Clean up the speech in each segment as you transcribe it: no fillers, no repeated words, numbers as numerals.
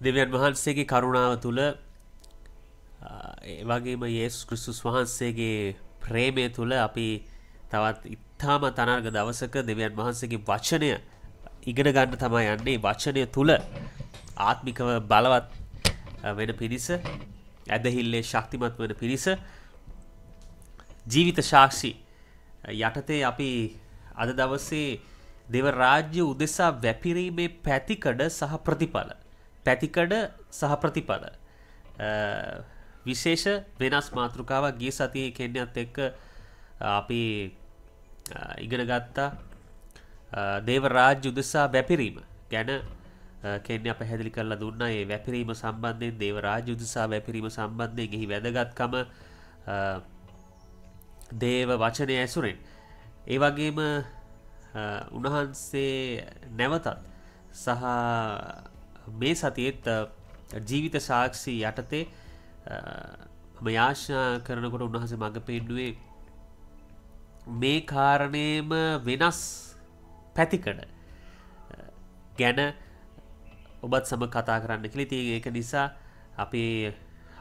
දෙවියන් වහන්සේගේ කරුණාව තුළ ඒ වගේම යේසුස් ක්‍රිස්තුස් වහන්සේගේ ප්‍රේමය තුළ අපි තවත් ඉතාම තනර්ග දවසක දෙවියන් වහන්සේගේ වචනය ඉගෙන ගන්න තමයි යන්නේ. වචනය තුළ ආත්මිකව බලවත් වෙන පිණිස, ඇදහිල්ලේ ශක්තිමත් වෙන පිණිස ජීවිත සාක්ෂි යටතේ අපි අද දවසේ දෙව රාජ්‍ය උදෙසා වැපිරීමේ පැතිකඩ සහ ප්‍රතිඵල විශේෂ වෙනස් මාතෘකාවක් ගිය සතියේ කෙන්නත් එක්ක අපි ඉගෙන ගත්තා. දේව රාජ්‍ය උදෙසා වැපිරීම ගැන කෙන්ය පැහැදිලි කරලා දුන්නා. ඒ වැපිරීම සම්බන්ධයෙන්, දේව රාජ්‍ය උදෙසා වැපිරීම සම්බන්ධයෙන් එහි වැදගත්කම දේව වචනය ඇසුරෙන්, ඒ වගේම උන්වහන්සේ නැවතත් සහ මේ සතියේත් ජීවිත සාක්ෂි යටතේ මම යාඥා කරනකොට උන්වහන්සේ මඟ පෙන්නුවේ මේ කාරණේම වෙනස් පැතිකඩ ගැන ඔබත් සමග කතා කරන්න කියලා. ඉතින් ඒක නිසා අපේ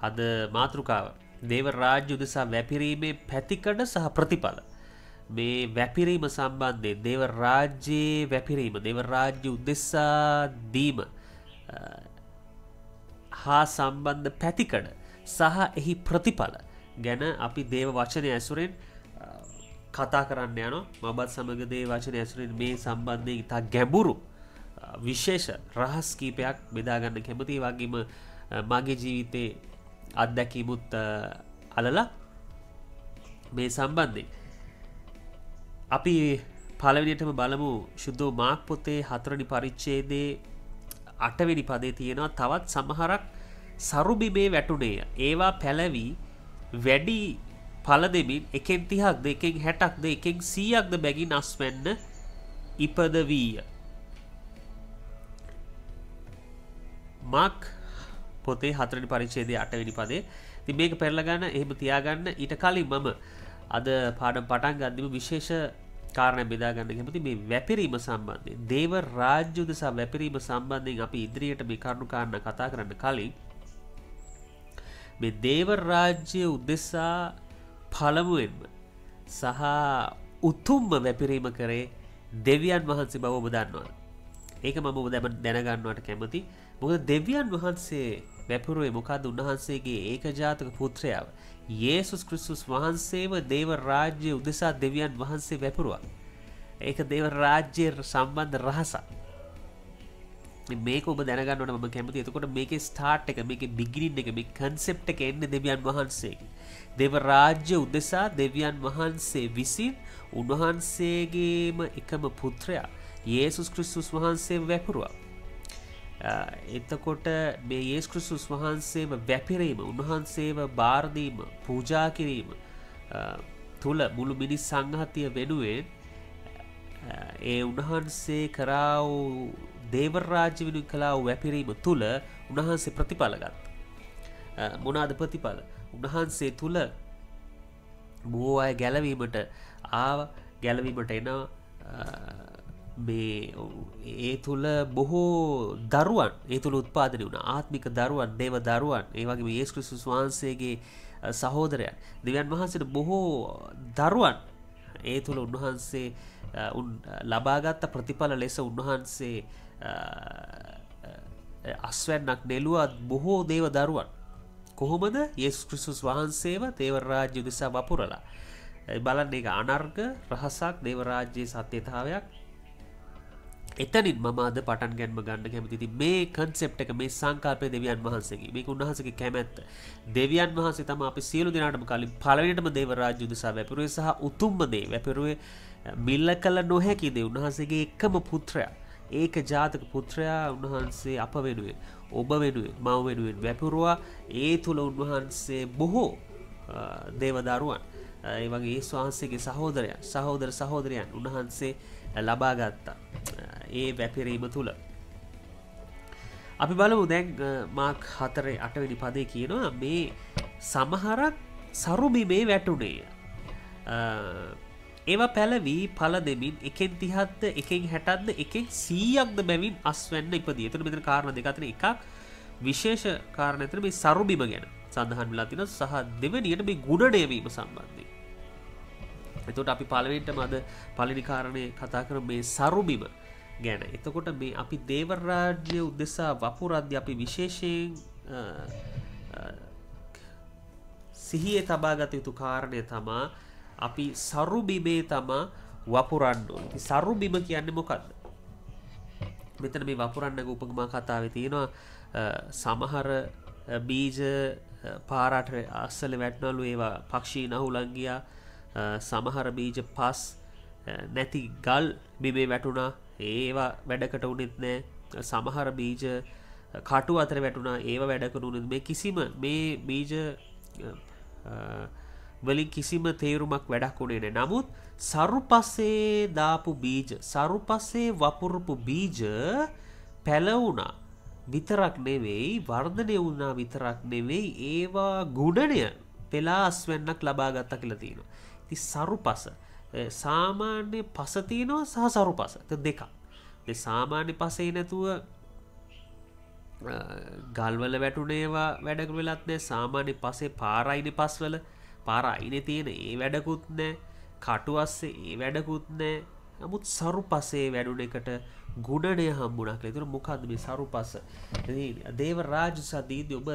අද මාතෘකාව දේව රාජ්‍ය උදෙසා වැපිරීමේ පැතිකඩ සහ ප්‍රතිඵල. මේ වැපිරීම සම්බන්ධයෙන්, දේව රාජ්‍යයේ වැපිරීම, දේව රාජ්‍ය උදෙසා දීම හා සම්බන්ධ පැතිකඩ සහ එහි ප්‍රතිඵල ගැන අපි දේව වචනය ඇසුරෙන් කතා කරන්න යනවා. මබත් සමග දේව වචනය ඇසුරෙන් මේ සම්බන්ධයෙන් ඉතා ගැඹුරු විශේෂ රහස් කීපයක් බෙදාගන්න කැමති. වගේම මගේ ජීවිතේ අත්දැකීමුත් අලලා මේ සම්බන්ධයෙන් අපි පළවෙනියටම බලමු. ශුද්ධ මාක් පොතේ 4 වෙනි පරිච්ඡේදයේ 8 වෙනි පදේ තියෙනවා තවත් සමහරක් සරුබිමේ වැටුණේය. ඒවා පැලවි වැඩි ඵල දෙමින් එකෙන් 30ක්ද, එකෙන් 60ක්ද, එකෙන් 100ක්ද බැගින් අස්වැන්න ඉපද වීය. මාක් පොතේ 4 වෙනි පරිච්ඡේදයේ 8 වෙනි පදේ. ඉතින් මේක පෙරලා ගන්න, එහෙම තියාගන්න. ඊට කලින් මම අද පාඩම් පටන් ගන්නෙම විශේෂ කාරණා බෙදා ගන්න කැමති. මේ වැපිරීම සම්බන්ධයෙන්, දේව රාජ්‍ය උදෙසා වැපිරීම සම්බන්ධයෙන් අපි ඉදිරියට මේ කරුණු කාරණා කතා කරන්න කලින් මේ දේව රාජ්‍ය උදෙසා පළමුවෙන්ම සහ උතුම්ම වැපිරීම කරේ දෙවියන් වහන්සේ බව ඔබ දන්නවා. ඒක මම ඔබ දැනගන්නවට කැමති. මොකද දෙවියන් වහන්සේ වැපිරුවේ මොකද්ද? උන්වහන්සේගේ ඒකජාතක පුත්‍රයාව යේසුස් ක්‍රිස්තුස් වහන්සේව දේව රාජ්‍ය උදෙසා දෙවියන් වහන්සේ වැපිරුවා. ඒක දේව රාජ්‍යයේ සම්බන්ධ රහසක්. මේක ඔබ දැනගන්න ඕන මම කැමතියි. එතකොට මේකේ ස්ටාර්ට් එක, මේකේ බිගිනින් එක, මේ කන්සෙප්ට් එක එන්නේ දෙවියන් වහන්සේගේ. දේව රාජ්‍ය උදෙසා දෙවියන් වහන්සේ විසින් උන්වහන්සේගේම එකම පුත්‍රයා යේසුස් ක්‍රිස්තුස් වහන්සේව වැපිරුවා. එතකොට මේ යේසුස් ක්‍රිස්තුස් වහන්සේව වැපිරීම, උන්වහන්සේව බාර දීම, පූජා කිරීම තුල මුළු මිනිස් සංඝාතිය වෙනුවෙන් ඒ උන්වහන්සේ කරා වූ දේව රාජ්‍ය වෙනුවෙන් කළා වූ වැපිරීම තුල උන්වහන්සේ ප්‍රතිඵල ගත්තා. මොනවාද ප්‍රතිඵල? උන්වහන්සේ තුල බොහෝ අය ගැලවීමට එනවා. මේ ඒ තුළ බොහෝ දරුවන් ඒ තුළ උත්පාදනය වුණා. ආත්මික දරුවන්, දේව දරුවන්, ඒ වගේම යේසුස් ක්‍රිස්තුස් වහන්සේගේ සහෝදරයන්, දෙවියන් වහන්සේට බොහෝ දරුවන් ඒ තුළ උන්වහන්සේ ලබාගත් ප්‍රතිඵල ලෙස උන්වහන්සේ අස්වැන්නක් නෙළුවා බොහෝ දේව දරුවන්. කොහොමද? යේසුස් ක්‍රිස්තුස් වහන්සේව දේව රාජ්‍ය උදෙසා වපුරලා. බලන්න, ඒක අනර්ග රහසක්, දේව රාජ්‍යයේ සත්‍යතාවයක්. එතනින් මම අද පටන් ගන්න කැමතියි. මේ කන්සෙප්ට් එක, මේ සංකල්පය දෙවියන් වහන්සේගේ, මේක උන්වහන්සේගේ කැමැත්ත. දෙවියන් වහන්සේ තමයි අපි සියලු දෙනාටම කලින් පළවෙනිටම දේව රාජ්‍ය උදෙසා වැපිරුවේ සහ උතුම්ම දේ වැපිරුවේ මිල්ල කළ නොහැකි දේ. උන්වහන්සේගේ එකම පුත්‍රයා, ඒක ජාතක පුත්‍රයා උන්වහන්සේ අප වෙනුවෙන්, ඔබ වෙනුවෙන්, මව වෙනුවෙන් වැපිරුවා. ඒ තුල උන්වහන්සේ බොහෝ දේව දරුවන්, ඒ වගේ යේසුස් වහන්සේගේ සහෝදර සහෝදරයන් උන්වහන්සේ ලබා ගත්තා. ඒ වැපිරීම තුල අපි බලමු. දැන් මාක් 4:8 වෙනි පදේ කියනවා මේ සමහරක් සරුබිමේ වැටුණේය. ඒවා පැලවි ඵල දෙමින් එකෙන් 30ක්ද, එකෙන් 60ක්ද, එකෙන් 100ක්ද බැවින් අස්වැන්න ඉපදී. එතන මෙතන කාරණා දෙකක් තියෙනවා. එකක් විශේෂ කාරණා අතර මේ සරුබිම ගැන සඳහන් වෙලා තිනවා සහ දෙවෙනියට මේ ගුණණය වීම සම්බන්ධයෙන්. එතකොට අපි පළවෙනිටම අද පළවෙනි කාරණේ කතා කරමු මේ සරුබිම ගැන. එතකොට මේ අපි දේව රාජ්‍ය උදෙසා වපුරද්දී අපි විශේෂයෙන් සිහියේ තබාගත යුතු කාරණය තමයි අපි සරුබිමේ තමයි වපුරන්න ඕනේ. ඉතින් සරුබිම කියන්නේ මොකක්ද? මෙතන මේ වපුරන්නගේ උපමා කතාවේ තියෙනවා සමහර බීජ පාරට අස්සල වැටෙනලු ඒවා පක්ෂී නහුලන් ගියා. සමහර බීජ පස් නැති ගල් බිමේ වැටුණා. ඒවා වැඩකට උනේත් නැහැ. සමහර බීජ කටු අතර වැටුණා. ඒවා වැඩකට උනේත් මේ කිසිම මේ බීජ වලින් කිසිම තේරුමක් වැඩක් උනේ නැහැ. නමුත් සරුපසේ දාපු බීජ සරුපසේ වපුරපු බීජ පැලවුණා විතරක් නෙවෙයි වර්ධනය වුණා විතරක් නෙවෙයි ඒවා ගුණණය පෙලා අස්වැන්නක් ලබා ගත්තා කියලා තියෙනවා. ඉතින් සරුපස සාමාන්‍ය පස තියෙනවා සහ සරුපස දෙකක්. මේ සාමාන්‍ය පසේ නැතුව ගල්වල වැටුනේවා වැඩක වෙලත් නැහැ. සාමාන්‍ය පසේ පාරයිනේ පස්වල පාර අයිනේ තියෙන ඒ වැඩකුත් නැහැ. කටු අස්සේ ඒ වැඩකුත් නැහැ. නමුත් සරුපසේ වැඩුණ එකට ගුණණය හම්බුණා කියලා. ඒතර මොකද්ද මේ සරුපස? දේව රාජ සදීදී ඔබ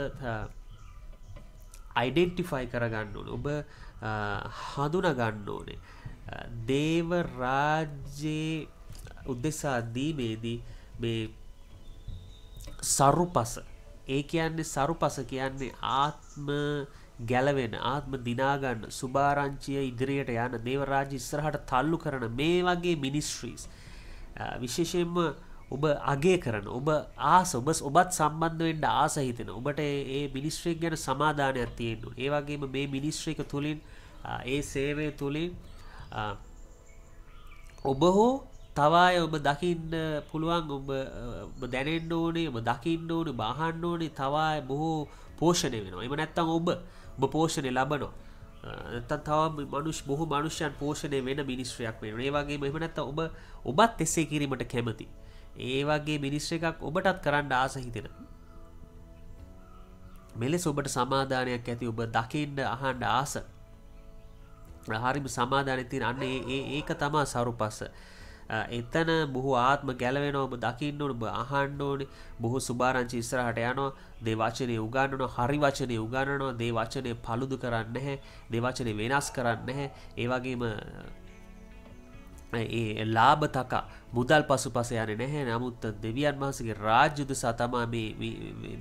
අයිඩෙන්ටිෆයි කරගන්න ඕනේ. ඔබ හඳුනා ගන්න ඕනේ. දේව රාජ්‍යයේ උදෙසා දීමේදී මේ සරුපස ඒ කියන්නේ සරුපස කියන්නේ ආත්ම ගැලවෙන ආත්ම දිනාගන්න සුභාරංචිය ඉදිරියට යන දේව රාජ්‍ය ඉස්සරහට තල්ලු කරන මේ වගේ මිනිස්ට්‍රීස් විශේෂයෙන්ම ඔබ අගය කරන ඔබ ආස ඔබත් සම්බන්ධ වෙන්න ආස හිතෙන ඔබට ඒ මිනිස්ට්‍රී ගැන සමාදානයක් තියෙන්න ඕනේ. ඒ වගේම මේ මිනිස්ට්‍රී එක තුලින් ඒ සේවය තුලින් ඔබ හෝ තව අය ඔබ දකින්න පුළුවන් ඔබ දැනෙන්න ඕනේ ඔබ දකින්න ඕනේ ඔබ අහන්න ඕනේ තව අය බොහෝ පෝෂණය වෙනවා. එහෙම නැත්නම් ඔබ පෝෂණය ලබනවා. නැත්නම් තව බොහෝ මනුෂ්‍යයන් පෝෂණය වෙන මිනිස්ට්‍රියක් වෙනවා. ඒ වගේම එහෙම නැත්නම් ඔබත් එසේ කිරීමට කැමති. ඒ වගේ මිනිස්ට්‍රි එකක් ඔබටත් කරන්න ආස හිතෙන. මෙලෙස ඔබට සමාදානයක් ඇති ඔබ දකින්න අහන්න ආස. හරිම සමාදානයක් තියෙන අන්න ඒක තමයි සරුපස. එතන බොහෝ ආත්ම ගැලවෙනවා ඔබ දකින්න ඕනේ ඔබ අහන්න ඕනේ බොහෝ සුභාරංචි ඉස්සරහට යනවා දේ වචනේ උගන්වනවා හරි වචනේ උගන්වනවා දේ වචනේ paludu කරන්නේ නැහැ දේ වචනේ වෙනස් කරන්නේ නැහැ ඒ වගේම ඒ ලාභතක මුදල් පසුපස යන්නේ නැහැ නමුත් දෙවියන් වහන්සේගේ රාජ්‍ය උදෙසා තමයි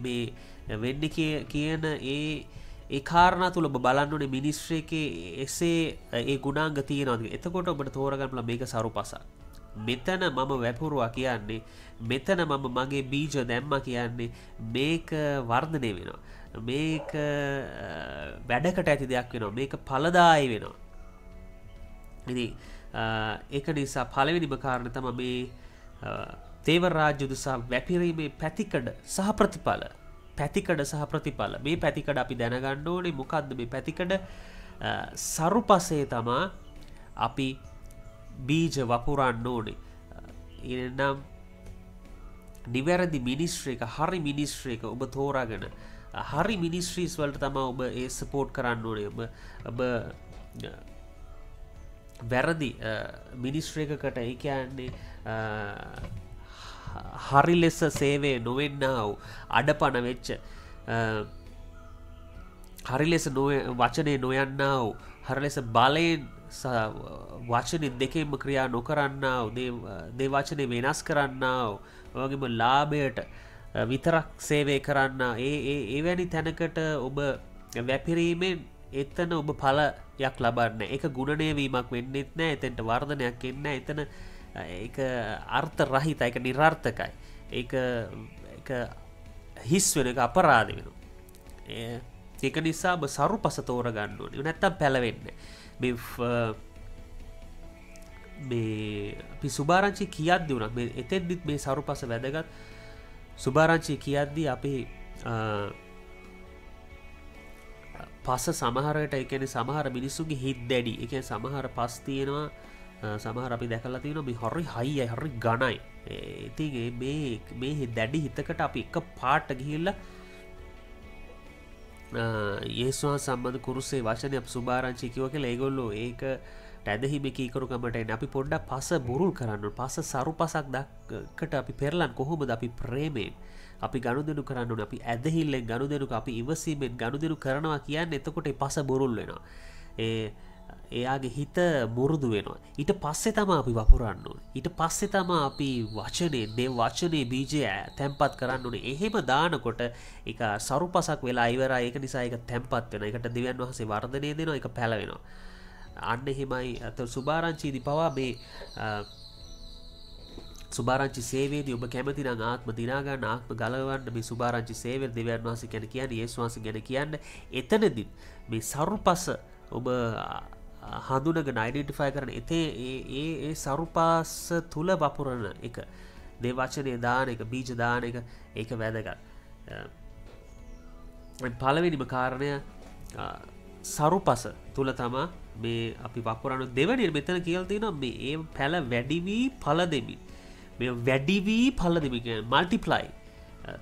මේ වෙන්නේ කියන ඒ කාරණා තුල ඔබ බලන්න ඕනේ මිනිස්ට්‍රි එකේ එසේ ඒ ගුණාංග තියෙනවාද එතකොට ඔබට තෝරගන්න පුළුවන් මේක සරුපසක් මෙතන මම වැපුරුවා කියන්නේ මෙතන මම මගේ බීජ දැම්මා කියන්නේ මේක වර්ධනය වෙනවා මේක වැඩකට ඇති දෙයක් වෙනවා මේක ඵලදායී වෙනවා ඉතින් ඒක නිසා පළවෙනිම කාරණේ තමයි මේ තේව රාජ්‍ය උදෙසා වැපිරීමේ පැතිකඩ සහ ප්‍රතිඵල මේ පැතිකඩ අපි දැනගන්න ඕනේ මොකද්ද මේ පැතිකඩ සරුපසේ තමයි අපි බීජ වපුරන්න ඕනේ එනම් නිවැරදි මිනිස්ට්‍රි එක හරි මිනිස්ට්‍රි එක ඔබ තෝරාගෙන හරි මිනිස්ට්‍රීස් වලට තමයි ඔබ ඒ සපෝට් කරන්න ඕනේ ඔබ වැරදි මිනිස්ට්‍රි එකකට ඒ කියන්නේ හරි ලෙස සේවය නොවෙන්නා වූ අඩපණ වෙච්ච හරි ලෙස වචනේ නොයන්නා වූ හරි ලෙස බලයෙන් වචනේ දෙකෙන්ම ක්‍රියා නොකරන්නා වූ දේ වචනේ වෙනස් කරන්නා වූ වගේම ලාභයට විතරක් සේවය කරන්නා එවැනි තැනකට ඔබ වැපිරීමෙන් එතන ඔබ ඵලයක් ලබන්නේ ඒක ගුණණය වීමක් වෙන්නේත් නැහැ එතනට වර්ධනයක් එන්නේ නැහැ එතන ඒක අර්ථ රහිතයි ඒක නිර්ාර්ථකයි ඒක හිස් වෙන එක අපරාධ වෙනවා ඒක නිසා ඔබ සරුපස තෝරගන්න ඕනේ නැත්තම් පැලවෙන්නේ මේ අපි සුභාරංචි කියද්දී උනත් මේ එතෙන්දිත් මේ සරුපස වැදගත් සුභාරංචි කියද්දී අපි පස සමහරට ඒ කියන්නේ සමහර මිනිස්සුන්ගේ හිත් දැඩි ඒ කියන්නේ සමහර පස් තියෙනවා සමහර අපි දැකලා තියෙනවා මේ හරි හයියි හරි ඝනයි ඉතින් මේ දැඩි හිතකට අපි එක පාට ගිහිල්ලා ඒස්වා සම්බඳ කුරුසේ වචනය සුභාරංචි කිව කියලා ඒගොල්ලෝ ඒක ඇදහිම කීකරුකමට අපි පොඩ්ඩක් පස බුරුල් කරන්න පස සරු පසක් දක්කට අපි පෙරලන් කොහොමද අපි ප්‍රේමයෙන් අපි ගනුදෙනු කරන්න අපි ඇදහිල්ලෙන් ගනුදෙනුක අපි ඉවසීමෙන් ගනුදෙනු කරනවා කියන්න එතකොට පස බොරුල් වෙනවා එයාගේ හිත මුරුදු වෙනවා ඊට පස්සේ තම අපි වපුරන්න ඊට පස්සේ තම අපි වචනේ දේ වචනේ බීජය තැන්පත් කරන්න ඕනේ එහෙම දානකොට ඒක සරු පසක් වෙලා ඉවරයි ඒක නිසා ඒක තැන්පත් වෙනවා ඒකට දෙවියන් වහන්සේ වර්ධනය දෙනවා ඒක පැලවෙනවා අන්න එහෙමයි අත සුභාරංචිදී පවා මේ සුභාරංචි සේවයේදී ඔබ කැමති නම් ආත්ම දිනා ගන්න ආත්ම ගලවන්න මේ සුභාරංචි සේවය දෙවියන් වහන්සේ කියන්නේ යේසුස් වහන්සේ ගැන කියන්නේ එතනදී මේ සරුපස ඔබ හඳුනගෙන අයිඩෙන්ටිෆයි කරන ඒ සරුපාස තුල වපුරන එක දේ වචනේ දාන එක බීජ දාන එක ඒක වැදගත් පළවෙනිම කාරණය සරුපස තුල තමයි මේ අපි වපුරන දෙවෙනි මෙතන කියලා තියෙනවා මේ ඒ පැල වැඩි වී ඵල දෙමින් මේ වැඩි වී ඵල දෙමින් කියන්නේ මල්ටිප්ලයි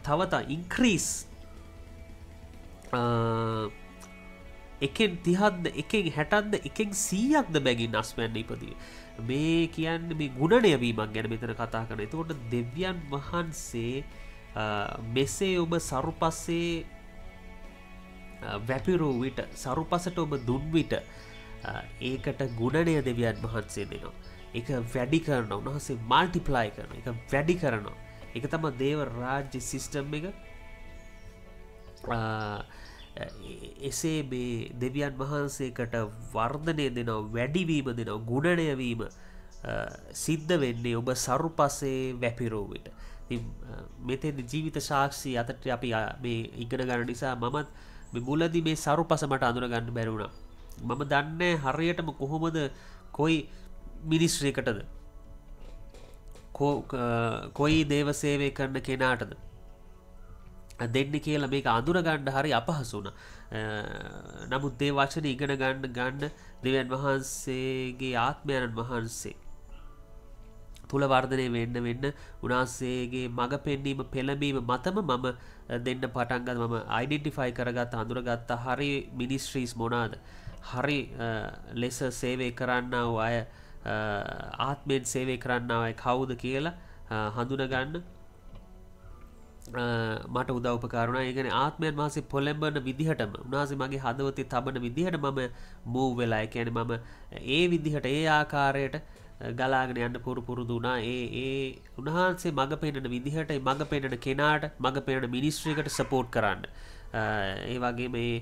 තව ඉන්ක්‍රීස් එකෙන් 30ක්ද එකෙන් 60ක්ද එකෙන් 100ක්ද බැගින් අස්වැන්න ඉපදී මේ කියන්නේ මේ ගුණණය වීමක් ගැන මෙතන කතා කරනවා. එතකොට දෙවියන් වහන්සේ මෙසේ ඔබ සරුපස්සේ වැපිරූ විට සරුපසට ඔබ දුන් විට ඒකට ගුණණය දෙවියන් වහන්සේ දෙනවා. ඒක වැඩි කරනවා. උන්වහන්සේ මල්ටිප්ලයි කරනවා. ඒක වැඩි කරනවා. ඒක තමයි දේව රාජ්‍ය සිස්ටම් එක. එසේ මේ දෙවියන් වහන්සේකට වර්ධනය දෙනවා වැඩිවීම දෙනවා ගුණණයවීම සිද්ධ වෙන්නේ ඔබ සරුපසේ වැපිරෝ විට මෙතෙන් ජීවිත සාක්ෂි අතට අපි මේ ඉගෙන ගන්න නිසා මමත් මේ මුලදී මේ සරුපස මට අඳුන ගන්න බැරි වුණා මම දන්නේ හරියටම කොහොමද කොයි මිනිස්ට්‍රියකටද කොයි දේව සේවය කරන කෙනාටද දෙන්න කියලා මේක අඳුරගන්න හරි අපහසු වුණා. නමුත් ඒ වචනේ ඉගෙන ගන්න දෙවියන් වහන්සේගේ ආත්මයන් වහන්සේ තුල වර්ධනය වෙන්න උන්වහන්සේගේ මඟ පෙන්වීම පෙළඹීම මතම මම දෙන්න පටන් ගත්තා. මම අයිඩෙන්ටිෆයි කරගත්ත අඳුරගත්ත හරි මිනිස්ට්‍රීස් මොනවාද? හරි ලෙස සේවය කරන්නා වූ අය ආත්මයෙන් සේවය කරන්නා අය කවුද කියලා හඳුනගන්න මට උදව්පකාරුණා. ඒ කියන්නේ ආත්මයන් වහන්සේ පොළඹන විදිහටම උන්වහන්සේ මගේ හදවතේ තබන විදිහට මම මූව් වෙලා ඒ කියන්නේ මම ඒ විදිහට ඒ ආකාරයට ගලාගෙන යන්න පුරුදු වුණා. ඒ උන්වහන්සේ මඟ පෙන්නන විදිහට මඟ පෙන්නන කෙනාට මඟ පෙන්නන මිනිස්ට්‍රියකට සපෝට් කරන්න. ඒ වගේ මේ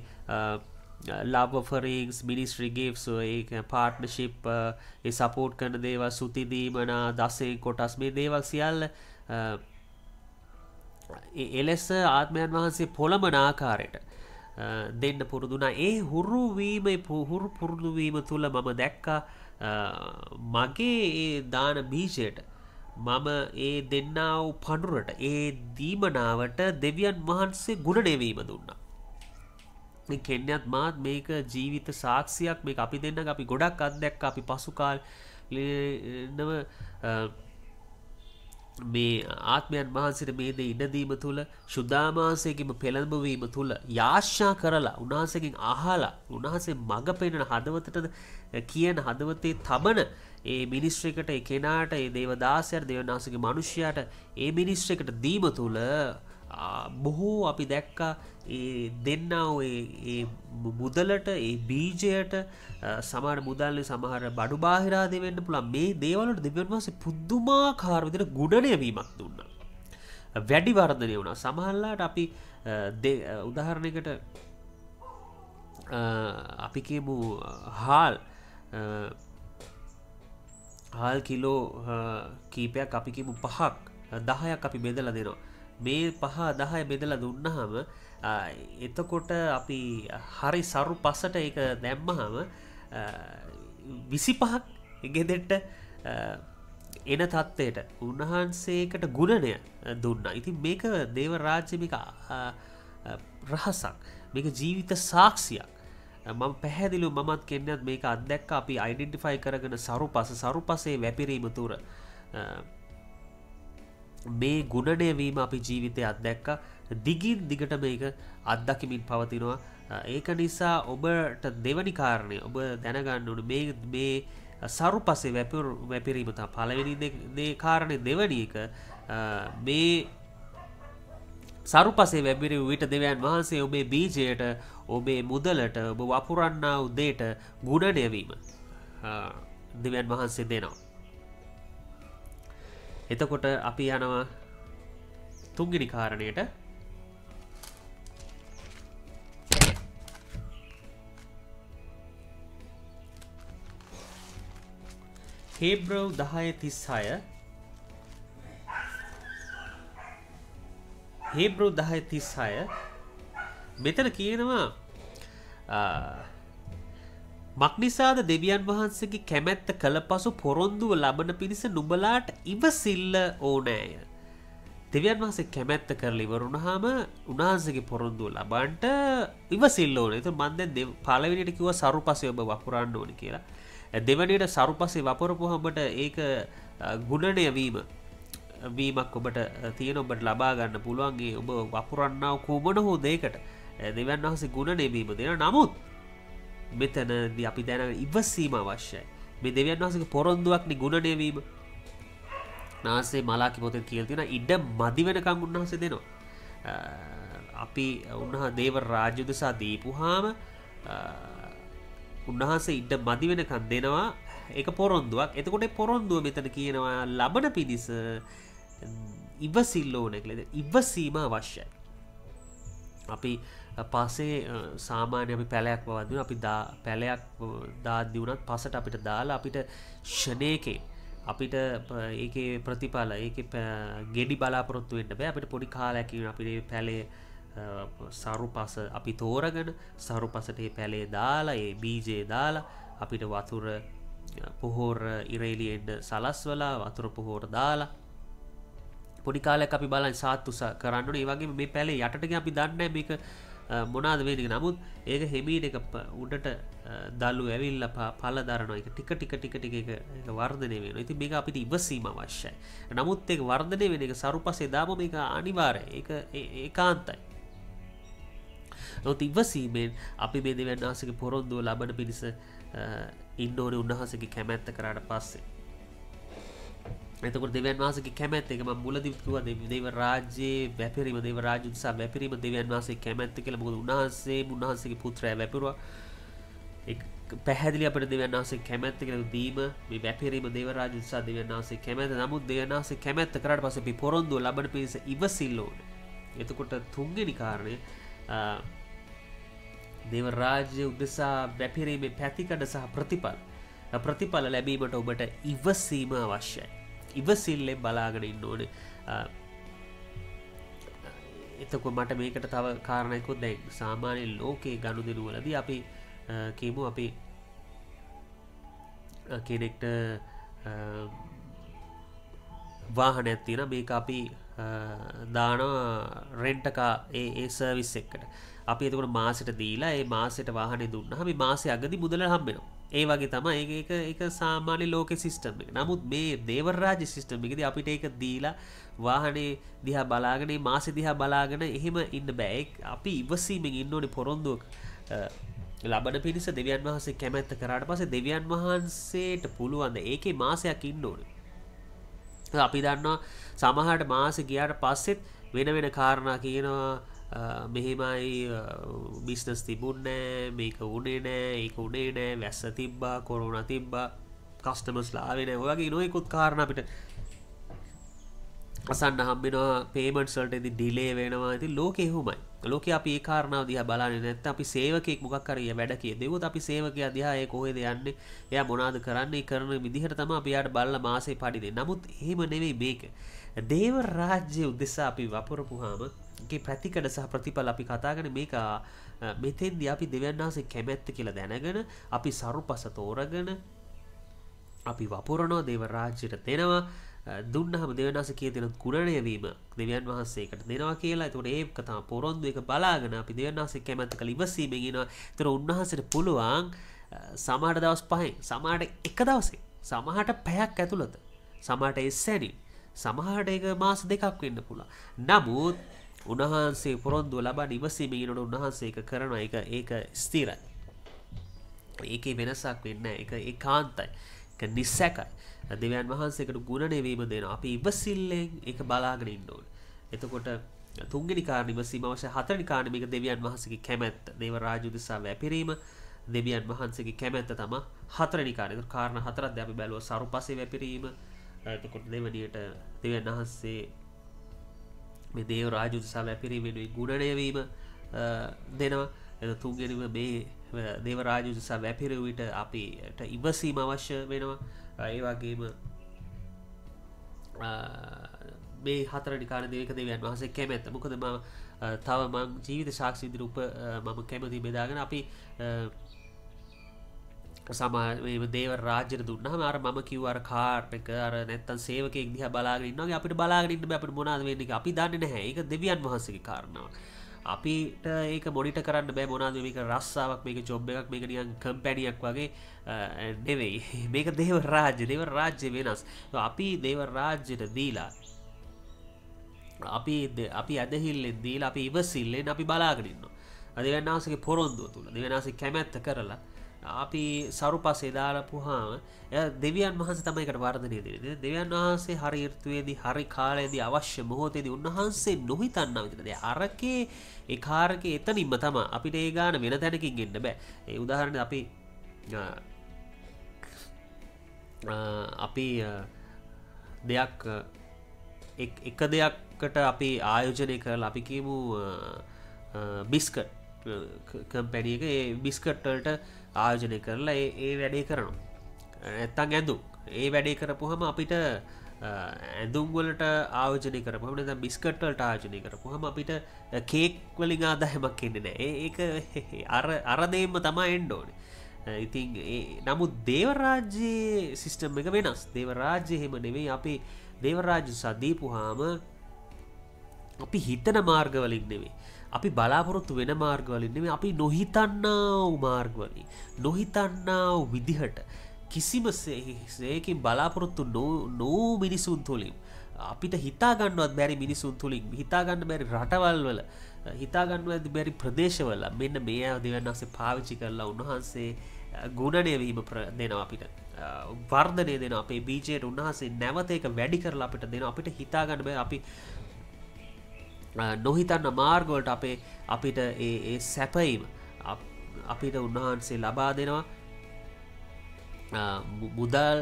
love offerings ministry gifts ඒක partnership ඒ සපෝට් කරන දේවල් සුති දීමනා දසෙන් කොටස් මේ දේවල් සියල්ල එලෙස ආත්මයන් වහන්සේ පොළඹන ආකාරයට දෙන්න පුරුදුනා. ඒ හුරුවීම පුරුදුවීම තුළ මම දැක්කා මගේ ඒ දාන බීජයට මම ඒ දෙන්නා වූ පඳුරට ඒ දීමනාවට දෙවියන් වහන්සේ ගුණනැවීම දුන්නා. කෙන්නත් මාත් මේක ජීවිත සාක්ෂියක් මේක අපි දෙන්න අපි ගොඩක් අත්දැක්ක අපි පසු කාලෙනම මේ ආත්මයන් වහන්සේට මේ දේ ඉඩදීම තුළ ශුද්ධාමාසයකින්ම පෙළඹවීම තුළ යාශ්‍යා කරලා උන්වහන්සේගෙන් අහලා උන්වහන්සේ මඟ පෙන්වන හදවතට කියන හදවතේ තබන ඒ මිනිස්ට්‍රියකට ඒ කෙනාට ඒ දේවදාසයාට දේවනාසගේ මිනිසයාට ඒ මිනිස්ට්‍රියකට දීම තුළ බොහෝ අපි දැක්කා ඒ දෙන්නා ඒ මුදලට ඒ බීජයට සමහර මුදල්නේ සමහර බඩු බාහිරාදී වෙන්න පුළුවන් මේ දේවල් වලට දෙවියන් වහන්සේ පුදුමාකාර විදිහට ගුණණය වීමක් දුන්නා. වැඩි වර්ධනය වුණා. සමහරලාට අපි උදාහරණයකට අපි කියමු හාල් කිලෝ කීපයක් අපි කියමු 5ක් 10ක් අපි බෙදලා දෙනවා. මේ 5-10 බෙදලා දුන්නාම එතකොට අපි හරි සරු පසට ඒක දැම්මහම 25ක් ගෙදෙට්ට එන තත්ත්වයට උන්වහන්සේකට ගුණණය දුන්නා. ඉතින් මේක දේව රාජ්‍ය මේක රහසක්. මේක ජීවිත සාක්ෂියක්. මම පැහැදිලිව මමත් කෙන්නත් මේක අත්දැක්ක අපි අයිඩෙන්ටිෆයි කරගෙන සරුපසේ වැපිරීම තුර මේ ගුණණය වීම අපි ජීවිතයේ අත්දැක්කා. දිගින් දිගට මේක අත්දකිමින් පවතිනවා. ඒක නිසා ඔබට දෙවනි කාරණය ඔබ දැනගන්න ඕනේ මේ සරුපසේ වැපිරීම තමයි පළවෙනි දේ කාරණේ. දෙවැනි එක මේ සරුපසේ වැපිරි විට දෙවියන් වහන්සේ ඔබේ බීජයට ඔබේ මුදලට ඔබ වපුරන්නා වූ දෙයට ගුණණය වීම දෙවියන් වහන්සේ දෙනවා. එතකොට අපි යනවා තුන්වෙනි කාරණයට. හේබ්‍රව් 10:36 හේබ්‍රව් 10:36 මෙතන කියනවා මක්නිසාද දෙවියන් වහන්සේගේ කැමැත්ත කළ පසු පොරොන්දුව ලබන පිණිස නුඹලාට ඉවසිල්ල ඕනෑය. දෙවියන් වහන්සේ කැමැත්ත කරලා ඉවරුනහම උන්වහන්සේගේ පොරොන්දුව ලබන්නට ඉවසිල්ල ඕනේ. ඒත් මම දැන් පළවෙනියට කිව්වා සරුපසේ ඔබ වපුරන්න ඕනේ කියලා. දෙවැනියට සරුපසේ වපුරපුවම ඔබට ඒක ගුණණය වීමක් ඔබට තියෙන ඔබට ලබා ගන්න පුළුවන්. ඒ ඔබ වපුරන්නා කුමන හෝ දෙයකට දෙවියන් වහන්සේ ගුණණය වීම දෙනවා. නමුත් මෙතනදී අපි දැන ඉවසීම අවශ්‍යයි. මේ දෙවියන් වහන්සේගේ පොරොන්දුවක්නේ ගුණණය වීම. නාසේ මලාකි පොතේ කියලා තියෙනවා ඉඩ මදි වෙනකම් උන්වහන්සේ දෙනවා. අපි උන්වහන්සේ දේව රාජ්‍ය උදෙසා දීපුවාම උන්වහන්සේ ඉඩ මදි වෙනකම් දෙනවා. ඒක පොරොන්දුවක්. එතකොට පොරොන්දුව මෙතන කියනවා ලබන පිණිස ඉවසිල්ල ඕනේ කියලා. ඉවසීම අවශ්‍යයි. අපි පස්සේ සාමාන්‍ය අපි පැලයක් වවද්දී අපි පැලයක් දාද්දී උනත් පසට අපිට දාලා අපිට ෂණේකේ අපිට ඒකේ ප්‍රතිඵල ඒකේ ගෙඩි බලාපොරොත්තු වෙන්න බෑ. අපිට පොඩි කාලයකින් අපේ පැලේ සරුපස අපි තෝරගෙන සරුපසට ඒ පැලේ දාලා ඒ බීජේ දාලා අපිට වතුර පොහොර ඉරේලියෙන්ද සලස්වලා වතුර පොහොර දාලා පොඩි කාලයක් අපි බලන් සාත්තුස කරන්න ඕනේ. ඒ වගේම මේ පැලේ යටට ගිහින් අපි දන්නේ මේක මොනවාද වෙන්නේ. නමුත් ඒක හිමීට එක උඩට දළු ඇවිල්ලා පළ දරනවා. ඒක ටික ටික ඒක වර්ධනය වෙනවා. ඉතින් මේක අපිට ඉවසීම අවශ්‍යයි. නමුත් ඒක වර්ධනය වෙන එක සරුපසේ දාම මේක අනිවාර්යයි. ඒක ඒකාන්තයි. නමුත් ඉවසීමෙන් අපි මේ දෙවියන් වහන්සේගේ පොරොන්දුව ලබන පිණිස ඉන්න ඕනේ උන්වහන්සේගේ කැමැත්ත කරාට පස්සේ. එතකොට දෙවියන් වහන්සේගේ කැමැත්ත එක මම මුලදී කිව්වා දේව රාජ්‍යයේ වැපිරීම දේව රාජ්‍ය උදෙසා වැපිරීම දෙවියන් වහන්සේගේ කැමැත්ත කියලා. මොකද උන්වහන්සේගේ පුත්‍රයා වැපිරුවා. ඒක පැහැදිලි අපිට දෙවියන් වහන්සේගේ කැමැත්ත කියලා දීම මේ වැපිරීම දේව රාජ්‍ය උදෙසා දෙවියන් වහන්සේගේ කැමැත්ත. නමුත් දෙවියන් වහන්සේ කැමැත්ත කරාට පස්සේ අපි පොරොන්දුව ලබන පිණිස ඉවසිල්ල ඕනේ. එතකොට තුන්වෙනි කාරණය දේව රාජ්‍ය උදෙසා වැපිරීමේ පැතිකඩ සහ ප්‍රතිඵල ලැබීමට ඔබට ඉවසීම අවශ්‍යයි. ඉවසිල්ලෙන් බලාගෙන ඉන්න ඕනේ. එතකොට මට මේකට තව කාරණයක්වත් දැන් සාමාන්‍ය ලෝකයේ ගනුදෙනු වලදී අපි කියමු අපි කෙනෙක්ට වාහනයක් තියෙනවා. මේක අපි දානවා රෙන්ට් එක ඒ සර්විස් එකකට. අපි එතකොට මාසෙට දීලා ඒ මාසෙට වාහනේ දුන්නාම මේ මාසෙ අගදී මුදල හම්බෙනවා. ඒ වගේ තමයි ඒක සාමාන්‍ය ලෝකේ සිස්ටම් එක. නමුත් මේ දේව රාජ්‍ය සිස්ටම් එකේදී අපිට ඒක දීලා වාහනේ දිහා බලාගෙන මේ මාසෙ දිහා බලාගෙන එහෙම ඉන්න බෑ. අපි ඉවසීමෙන් ඉන්න ඕනේ පොරොන්දුවක් ලබන පිණිස දෙවියන් වහන්සේ කැමැත්ත කරාට පස්සේ දෙවියන් වහන්සේට පුළුවන් ඒකේ මාසයක් ඉන්න ඕනේ. අපි දන්නවා සමහරට මාසෙ ගියාට පස්සෙත් වෙන කාරණා කියනවා මෙහෙමයි බිස්නස් තිබුණේ මේක උනේ නෑ ඒක උනේ නෑ වැස්ස තිබ්බා කොරෝනා තිබ්බා කස්ටමර්ස්ලා ආවේ නෑ. ඔය වගේ නොයෙකුත් කාරණා අපිට අසන්න හම්බෙනවා. පේමන්ට්ස් වලට ඉතින් ඩිලේ වෙනවා. ඉතින් ලෝකේ එහෙමයි. ලෝකේ අපි ඒ කාරණාව දිහා බලන්නේ නැත්නම් අපි සේවකයෙක් මොකක් හරි වැඩ කියෙදුවොත් අපි සේවකයා දිහා ඒ කොහෙද යන්නේ එයා මොනවද කරන්නේ කරන විදිහට තමයි අපි යාට බලලා මාසේ පඩි දෙන්නේ. නමුත් එහෙම නෙවෙයි මේක. දේව රාජ්‍ය උදෙසා අපි වපුරපුවාම ඒකේ ප්‍රතිකඩ සහ ප්‍රතිඵල අපි කතා කරන්නේ මේක මෙතෙන්දී අපි දෙවියන් වහන්සේ කැමැත්ත කියලා දැනගෙන අපි සරුපස තෝරගෙන අපි වපුරනවා දේව රාජ්‍යයට දෙනවා. දුන්නහම දෙවියන් වහන්සේ කිය දෙන ගුණණය වීම දෙවියන් වහන්සේකට දෙනවා කියලා. ඒතකොට ඒක තමයි පොරොන්දු එක බලාගෙන අපි දෙවියන් වහන්සේ කැමැත්ත කළ ඉවසීමෙන් ඉනවා. ඒතර උන්වහන්සේට පුළුවන් සමහර දවස් 5න් සමහරට එක දවසෙන් සමහරට පැයක් ඇතුළත සමහරට එස්සැනින් සමහරට ඒක මාස 2ක් වෙන්න පුළුවන්. නමුත් උන්වහන්සේ පොරොන්දු ලබා ඉවසීමේනොට උන්වහන්සේ ඒක කරනවා. ඒක ස්ථිරයි. ඒකේ වෙනසක් වෙන්නේ නැහැ. ඒක ඒකාන්තයි. ඒක නිසැකයි. දෙවියන් වහන්සේකට ගුණ නෙවීම දෙනවා. අපි ඉවසිල්ලෙන් ඒක බලාගෙන ඉන්න ඕනේ. එතකොට තුන්වෙනි කාරණේ ඉවසීම අවශ්‍ය. හතරවෙනි කාරණේ මේක දෙවියන් වහන්සේගේ කැමැත්ත. දේව රාජ්‍ය උදෙසා වැපිරීම දෙවියන් වහන්සේගේ කැමැත්ත තමයි හතරවෙනි කාරණේ. ඒක කාරණා හතරක් දැන් අපි බැලුවා. සරුපසේ වැපිරීම. එතකොට දෙවැනියට දෙවියන් වහන්සේ මේ දේව රාජ්‍ය උදෙසා වැපිරීම වෙනුවෙන් ගුණ නෙවීම දෙනවා. එතකොට තුන්වෙනිම මේ දේව රාජ්‍ය උදෙසා වැපිරුව විට අපිට ඉවසීම අවශ්‍ය වෙනවා. ඒ වගේම මේ හතරවෙනි කාරණේ දෙවික දෙවියන් වහන්සේ කැමැත්ත. මොකද මම තව මම ජීවිත සාක්ෂි ඉදිරියට මම කැමති බෙදාගෙන අපි සමහර දේව රාජ්‍යයට දුන්නාම අර මම කිව්ව අර කාර් එක අර නැත්තම් සේවකයෙක් දිහා බලාගෙන ඉන්නවා වගේ අපිට බලාගෙන ඉන්න බෑ. අපිට මොනවද වෙන්නේ කියලා අපි දන්නේ නැහැ. ඒක දෙවියන් වහන්සේගේ කාරණාවක්. අපිට ඒක මොනිටර් කරන්න බෑ. මොනවද මේක රස්සාවක්, මේක ජොබ් එකක්, මේක නිකන් කම්පැනියක් වගේ නෙවෙයි. මේක දේව රාජ්‍ය. දේව රාජ්‍ය වෙනස්. අපි දේව රාජ්‍යට දීලා අපි ඇදහිල්ලෙන් දීලා අපි ඉවසිල්ලෙන් අපි බලාගෙන ඉන්නවා. දෙවියන් වහන්සේගේ පොරොන්දුව තුල දෙවියන් වහන්සේ කැමැත්ත කරලා අපි සරුපසේ දාලා පුහාම දෙවියන් වහන්සේ තමයි ඒකට වර්ධනය දෙන්නේ. දෙවියන් වහන්සේ හරි ඍතුවේදී හරි කාලයේදී අවශ්‍ය මොහොතේදී උන්වහන්සේ නොහිතන්නා විදිහට අරකේ ඒ කාර්කේ එතනින්ම තමයි අපිට ඒ ගාන වෙන තැනකින් එන්න බෑ. ඒ උදාහරණයක් අපි දෙයක් එක දෙයක්කට අපි ආයෝජනය කරලා අපි කියමු බිස්කට් කම්පැනි එක ඒ බිස්කට් වලට ආයෝජනය කරලා ඒ වැඩේ කරනවා. නැත්තම් ඇඳුම්. ඒ වැඩේ කරපුවම අපිට ඇඳුම් වලට ආයෝජනය කරපුවම නැත්නම් බිස්කට් වලට ආයෝජනය කරපුවම අපිට කේක් වලින් ආදායමක් එන්නේ නැහැ. ඒක අර දෙයක්ම තමයි එන්න ඕනේ. ඉතින් නමුත් දේව රාජ්‍යයේ සිස්ටම් එක වෙනස්. දේව රාජ්‍ය එහෙම නෙවෙයි. අපි දේව රාජ්‍ය සදීපුවාම අපි හිතන මාර්ගවලින් නෙවෙයි. අපි බලාපොරොත්තු වෙන මාර්ගවලින් නෙවෙයි. අපි නොහිතන්නා වූ මාර්ගවලින් නොහිතන්නා වූ විදිහට කිසිම සේකින් බලාපොරොත්තු නොවූ මිනිසුන් තුළින් අපිට හිතා ගන්නවත් බැරි මිනිසුන් තුළින් හිතා ගන්න බැරි රටවල් වල හිතා ගන්නවත් බැරි ප්‍රදේශවල මෙන්න මේ දෙවියන් වහන්සේ පාවිච්චි කරලා උන්වහන්සේ ගුණණය වීම දෙනවා අපිට. වර්ධනය දෙනවා. අපේ බීජයට උන්වහන්සේ නැවත ඒක වැඩි කරලා අපිට දෙනවා. අපිට හිතා ගන්න බැරි අපි නොහිතන්න මාර්ගවලට අපිට ඒ සැපීම අපිට උන්වහන්සේ ලබා දෙනවා. මුදල්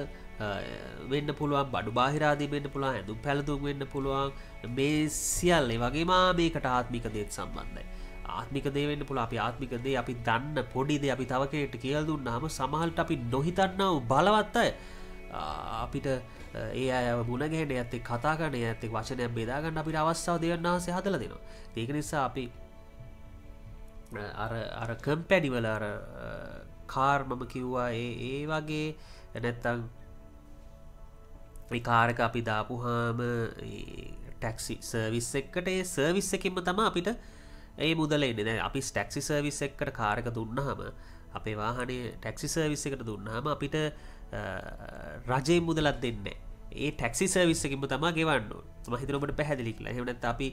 වෙන්න පුළුවන්, බඩු බාහිරාදී වෙන්න පුළුවන්, ඇඳුම් පැළඳුම් වෙන්න පුළුවන්. මේ සියල්ල වගේම මේකට ආත්මික දේත් සම්බන්ධයි. ආත්මික දේ වෙන්න පුළුවන්. අපි ආත්මික දේ අපි දන්න පොඩි දේ අපි තව කෙනෙක්ට කියලා දුන්නාම සමහරවිට අපි නොහිතන්නා වූ බලවත් අය අපිට ඒ අයව මුණ ගැහෙන්න යත් එක්ක කතා කරන්න යත් එක්ක වචනයක් බෙදා ගන්න අපිට අවස්ථාව දෙවියන් වහන්සේ හදලා දෙනවා. ඒක නිසා අපි අර කම්පැනි වල අර කාර් මම කිව්වා ඒ වගේ නැත්තම් ඒ කාර් එක අපි දාපුවාම ටැක්සි සර්විස් එකකට ඒ සර්විස් එකකින්ම තමයි අපිට ඒ මුදල එන්නේ. දැන් අපි ටැක්සි සර්විස් එකකට කාර් එක දුන්නාම අපේ වාහනේ ටැක්සි සර්විස් එකට දුන්නාම අපිට රජයේ මුදලක් දෙන්නේ නැහැ. ඒ ටැක්සි සර්විස් එකකින්ම තමයි ගෙවන්න ඕනේ. මම හිතනවා ඔබට පැහැදිලි කියලා. එහෙම නැත්නම් අපි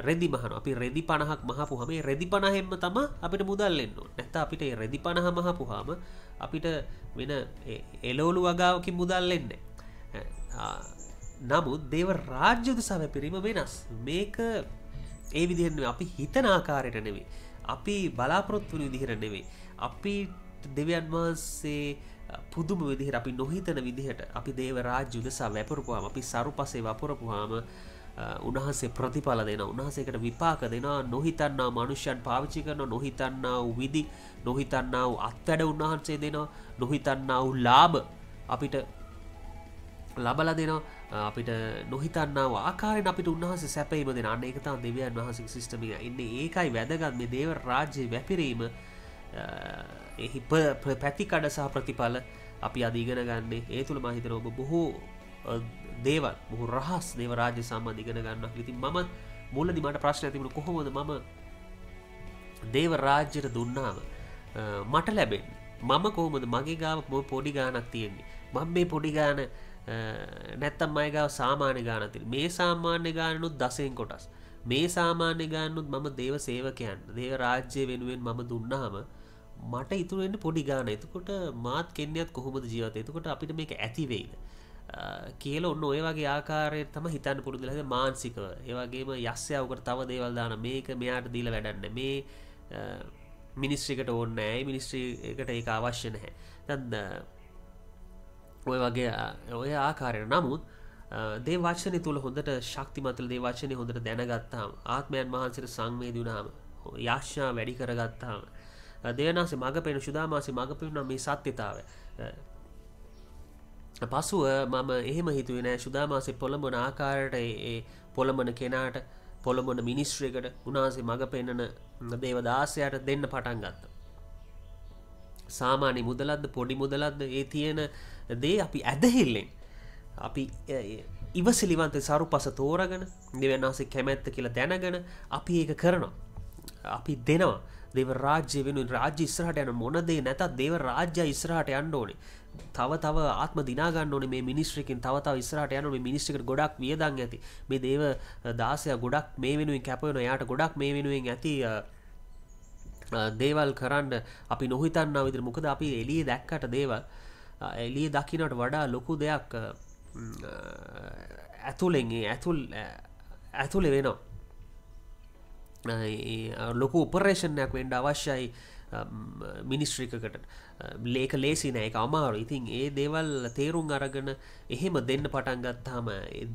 රෙදි මහනවා. අපි රෙදි 50ක් මහපුවාම මේ රෙදි 50ෙන්ම තමයි අපිට මුදල් එන්න ඕනේ. නැත්නම් අපිට මේ රෙදි 50 මහපුවාම අපිට වෙන එළවලු වගාවකින් මුදල් එන්නේ නැහැ. නමුත් දේව රාජ්‍ය උදෙසා වැපිරීම වෙනස්. මේක ඒ විදිහෙන් නෙවෙයි. අපි හිතන ආකාරයට නෙවෙයි. අපි බලාපොරොත්තු වෙන විදිහට නෙවෙයි. අපි දෙවියන් වහන්සේ පුදුම විදිහට අපි නොහිතන විදිහට අපි දේව රාජ්‍ය උදෙසා වැපිරුවාම අපි සරුපසේ වපුරපුවාම උන්වහන්සේ ප්‍රතිඵල දෙනවා. උන්වහන්සේකට විපාක දෙනවා. නොහිතන්නා මනුෂ්‍යයන් පාවිච්චි කරනවා. නොහිතන්නා වූ විදි, නොහිතන්නා වූ අත්වැඩ උන්වහන්සේ දෙනවා. නොහිතන්නා වූ ලාභ අපිට ලබලා දෙනවා. අපිට නොහිතන්නා වූ ආකාරයෙන් අපිට උන්වහන්සේ සැපයීම දෙනවා. අන්න ඒක තමයි දෙවියන් වහන්සේගේ සිස්ටම් එක. ඉන්නේ ඒකයි වැදගත් මේ දේව රාජ්‍යයේ වැපිරීම. එහි පැතිකඩ සහ ප්‍රතිඵල අපි අද ඉගෙන ගන්නේ. ඒ තුළ මම හිතනවා ඔබ බොහෝ දේවල්, බොහෝ රහස් දේව රාජ්‍ය සම්බන්ධ ඉගෙන ගන්නවා. ඉතින් මම මුලදී මට ප්‍රශ්නයක් තිබුණා කොහොමද මම දේව රාජ්‍යයට දුන්නාම මට ලැබෙන්නේ? මම කොහොමද මගේ ගාව පොඩි ගාණක් තියෙන්නේ? මම මේ පොඩි ගාණ නැත්තම් මම ගාව සාමාන්‍ය ගානක් තියෙනවා. මේ සාමාන්‍ය ගානනුත් දසෙන් කොටස්. මේ සාමාන්‍ය ගානනුත් මම දේව සේවකයන් දේව රාජ්‍ය වෙනුවෙන් මම දුන්නාම මට ඉතුරු වෙන්නේ පොඩි ගාන. එතකොට මාත් කෙන්නේත් කොහොමද ජීවත් වෙන්නේ? එතකොට අපිට මේක ඇති වෙයිද? කියලා ඔන්න ඔය වගේ ආකාරයට තමයි හිතන්න පුරුදු වෙලා ඉතින් මානසිකව. ඒ වගේම යස්සයවකට තව දේවල් දාන මේක මෙයාට දීලා වැඩක් නැහැ. මේ මිනිස්ට්‍රි එකට ඕනේ නැහැ. මිනිස්ට්‍රි එකට ඒක අවශ්‍ය නැහැ. දැන් ඔය වගේ ඔය ආකාරයට නමුත් දේ වචනේ තුල හොඳට ශක්තිමත් දේ වචනේ හොඳට දැනගත්තාම ආත්මයන් වහන්සේට සංවේදී වුණාම යාඥා වැඩි කරගත්තාම දේවනාසේ මඟ පෙන්න සුදාමාසේ මඟ පෙන්වන මේ සත්‍යතාවය පසුව මම එහෙම හිතුවේ නෑ සුදාමාසේ පොළඹන ආකාරයට ඒ පොළඹන කෙනාට පොළඹන මිනිස්ට්‍රි එකට උන්වහන්සේ මඟ පෙන්නන දේවදාසයාට දෙන්න පටන් ගත්තා. සාමාන්‍ය මුදලක්ද පොඩි මුදලක්ද ඒ තියෙන දේ අපි ඇදහිල්ලෙන් අපි ඉවසිලිවන්ත සරුපස තෝරගෙන දෙවනාසේ කැමැත්ත කියලා දැනගෙන අපි ඒක කරනවා. අපි දෙනවා. දේව රාජ්‍ය වෙනුවෙන් රාජ්‍ය ඉස්සරහට යන මොන දේ නැතත් දේව රාජ්‍ය ඉස්සරහට යන්න ඕනේ. තව ආත්ම දිනා ගන්න ඕනේ මේ මිනිස්ට්‍රි එකෙන් තව ඉස්සරහට යන්න ඕනේ. මේ මිනිස්ට්‍රි එකට ගොඩක් වියදම් ඇති. මේ දේව දාසයා ගොඩක් මේ වෙනුවෙන් කැප වෙනවා. එයාට ගොඩක් මේ වෙනුවෙන් ඇති දේවල් කරන්න අපි නොහිතන්නා විදිහට මොකද අපි එළියේ දැක්කට දේවල් එළියේ දකින්නට වඩා ලොකු දෙයක් ඇතුලෙන් ඇතුලේ වෙනවා. ලොකු ඔපරේෂන් එකක් වෙන්න අවශ්‍යයි මිනිස්ට්‍රි එකකට. ලේක ලේසි නෑ ඒක අමාරුයි. ඉතින් ඒ දේවල් තේරුම් අරගෙන එහෙම දෙන්න පටන් ගත්තාම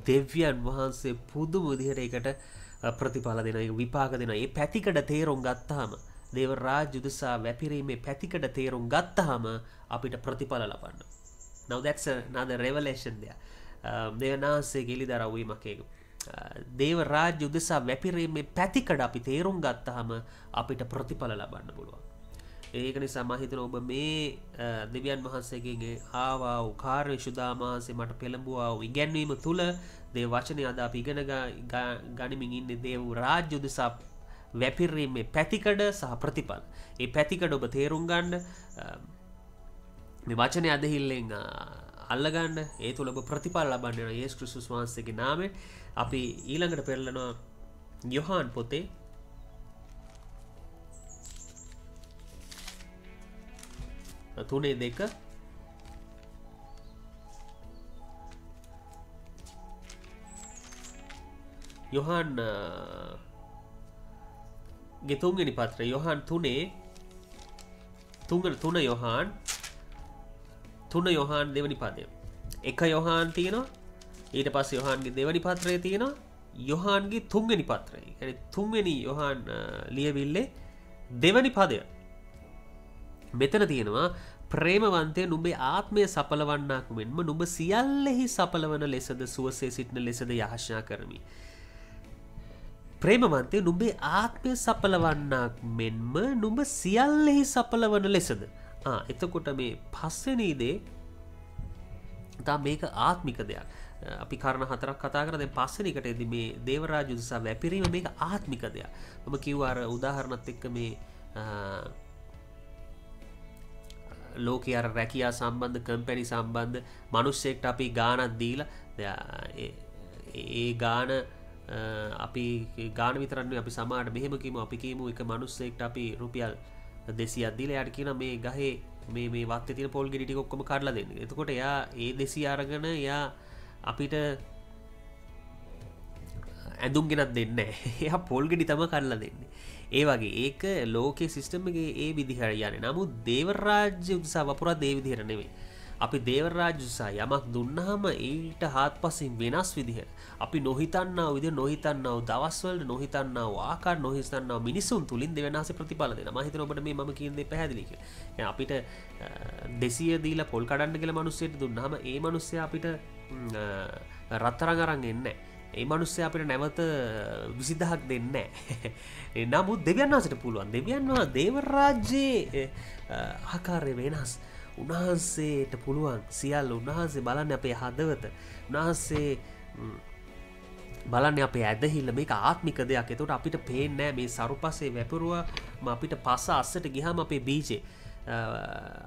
දෙවියන් වහන්සේ පුදුම විදිහට ඒකට ප්‍රතිඵල දෙනවා. ඒක විපාක දෙනවා. ඒ පැතිකඩ තේරුම් ගත්තාම දේව රාජ්‍ය උදෙසා වැපිරීමේ පැතිකඩ තේරුම් ගත්තාම අපිට ප්‍රතිඵල ලබන්න. Now that's another revelation there. දේවනාසේ එළිදරව්වීමක් ඒක. දේව රාජ්‍ය උදෙසා වැපිරීමේ පැතිකඩ අපි තේරුම් ගත්තාම අපිට ප්‍රතිඵල ලබන්න පුළුවන්. ඒක නිසා මම හිතනවා ඔබ මේ දෙවියන් වහන්සේගෙන් ආවා වූ කාර්ය සුදාමාසේ මට පෙළඹුවා වූ ඉගැන්වීම තුල දේව වචනේ අද අපි ඉගෙන ගනිමින් ඉන්නේ දේව රාජ්‍ය උදෙසා වැපිරීමේ පැතිකඩ සහ ප්‍රතිඵල. ඒ පැතිකඩ ඔබ තේරුම් ගන්න මේ වචනේ අදහිල්ලෙන් අල්ලගන්න ඒ තුල ඔබ ප්‍රතිඵල ලබන්න යන යේසුස් ක්‍රිස්තුස් වහන්සේගේ නාමයෙන් අපි ඊළඟට පෙරලනවා යොහාන් පොතේ 3:2 යොහාන් ගේ 3 වෙනි පත්‍රය යොහාන් 3 යොහාන් 3 යොහාන් දෙවනි පදය 1 යොහාන් තියෙනවා ඊට පස්සේ යොහාන්ගේ දෙවනි පත්‍රය තියෙනවා යොහාන්ගේ 3 වෙනි පත්‍රය. ඒ කියන්නේ 3 වෙනි යොහාන් ලියවිල්ලේ දෙවනි පදය. මෙතන තියෙනවා ප්‍රේමවන්තය නුඹේ ආත්මය සපලවන්නාක් මෙන්ම නුඹ සියල්ලෙහි සපලවන ලෙසද සුවසේ සිටින ලෙසද යාඥා කරමි. ප්‍රේමවන්තය නුඹේ ආත්මය සපලවන්නාක් මෙන්ම නුඹ සියල්ලෙහි සපලවන ලෙසද. එතකොට මේ පස්වෙනි දේ මේක ආත්මික දෙයක්. අපි කාරණා හතරක් කතා කරා. දැන් පස්වෙනි එකට එද්දි මේ දේව රාජ්‍ය උදෙසා වැපිරීම මේක ආත්මික දෙයක්. මම කිව්වා අර උදාහරණත් එක්ක මේ ලෝකයේ අර රැකියා සම්බන්ධ කම්පැනි සම්බන්ධ මිනිස්සෙක්ට අපි ගාණක් දීලා ඒ ගාණ අපි ගාණ විතරක් නෙවෙයි අපි සමාජයට මෙහෙම කියමු අපි කියමු එක මිනිස්සෙක්ට අපි රුපියල් 200ක් දීලා එයාට කියනවා මේ ගහේ මේ වත්තේ තියෙන පොල් ගෙඩි ටික ඔක්කොම කඩලා දෙන්න. එතකොට එයා ඒ 200 අරගෙන එයා අපිට ඇඳුම් ගෙනත් දෙන්නේ නැහැ. එයා පොල් ගෙඩි තමයි කඩලා දෙන්නේ. ඒ වගේ ඒක ලෝකයේ සිස්ටම් එකේ ඒ විදිහට යන්නේ. නමුත් දේව රාජ්‍ය උදෙසා වපුරා දේ විදිහට නෙවෙයි. අපි දේව රාජ්‍ය උදෙසා යමක් දුන්නාම ඊට හාත්පසින් වෙනස් විදිහට අපි නොහිතන්නා වූ විදිහ නොහිතන්නා වූ දවස්වල නොහිතන්නා වූ ආකාර නොහිතන්නා වූ මිනිසුන් තුලින් දෙවනාසේ ප්‍රතිඵල දෙනවා. මම හිතනවා ඔබට මේ මම කියන දේ පැහැදිලි කියලා. දැන් අපිට 200 දීලා පොල් කඩන්න කියලා මිනිස්සෙට දුන්නාම ඒ මිනිස්සයා අපිට රත්තරන් අරන් එන්නේ නැහැ. ඒ මිනිස්සයා අපිට නැවත 20000ක් දෙන්නේ නැහැ. නමුත් දෙවියන් වහන්සේට පුළුවන්. දෙවියන් වහන්සේ දේව රාජ්‍යයේ ආකාරය වෙනස්. උන්වහන්සේට පුළුවන් සියල්ල. උන්වහන්සේ බලන්නේ අපේ හදවත. උන්වහන්සේ බලන්නේ අපේ ඇදහිල්ල. මේක ආත්මික දෙයක්. ඒකට අපිට පේන්නේ නැහැ මේ සරුපසේ වැපරුවා අපිට පස අස්සට ගියාම අපේ බීජේ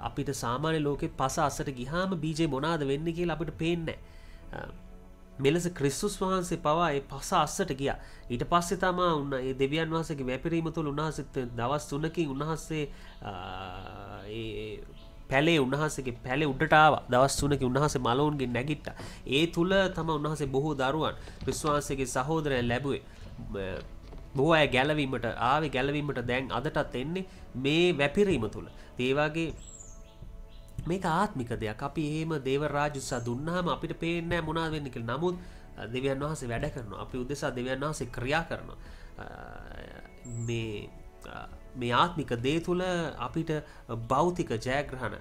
අපිට සාමාන්‍ය ලෝකෙ පස අසට ගිහාම බීජේ මොනාද වෙන්නේ කියලා අපිට පේන්නේ නැහැ. මෙලෙස ක්‍රිස්තුස් වහන්සේ පවා ඒ පස අස්සට ගියා. ඊට පස්සේ තමයි ඒ දෙවියන් වහන්සේගේ වැපිරීම තුළ උන්වහන්සේ දවස් 3කින් උන්වහන්සේ ඒ පැලේ උන්වහන්සේගේ පැලේ උඩට ආවා. දවස් 3කින් උන්වහන්සේ මලවුන්ගෙන් නැගිට්ටා. ඒ තුල තමයි උන්වහන්සේ බොහෝ දරුවන් ක්‍රිස්තුස් වහන්සේගේ සහෝදරයන් ලැබුවේ. බොහෝ අය ගැලවීමට දැන් අදටත් එන්නේ මේ වැපිරීම තුළ. ඒ වගේ මේක ආත්මික දෙයක්. අපි එහෙම දේව රාජ්‍ය උත්සාහ දුන්නාම අපිට පේන්නේ නැහැ මොනවද වෙන්නේ කියලා. නමුත් දෙවියන් වහන්සේ වැඩ කරනවා. අපි උදෙසා දෙවියන් වහන්සේ ක්‍රියා කරනවා. මේ ආත්මික දේ තුළ අපිට භෞතික ජයග්‍රහණ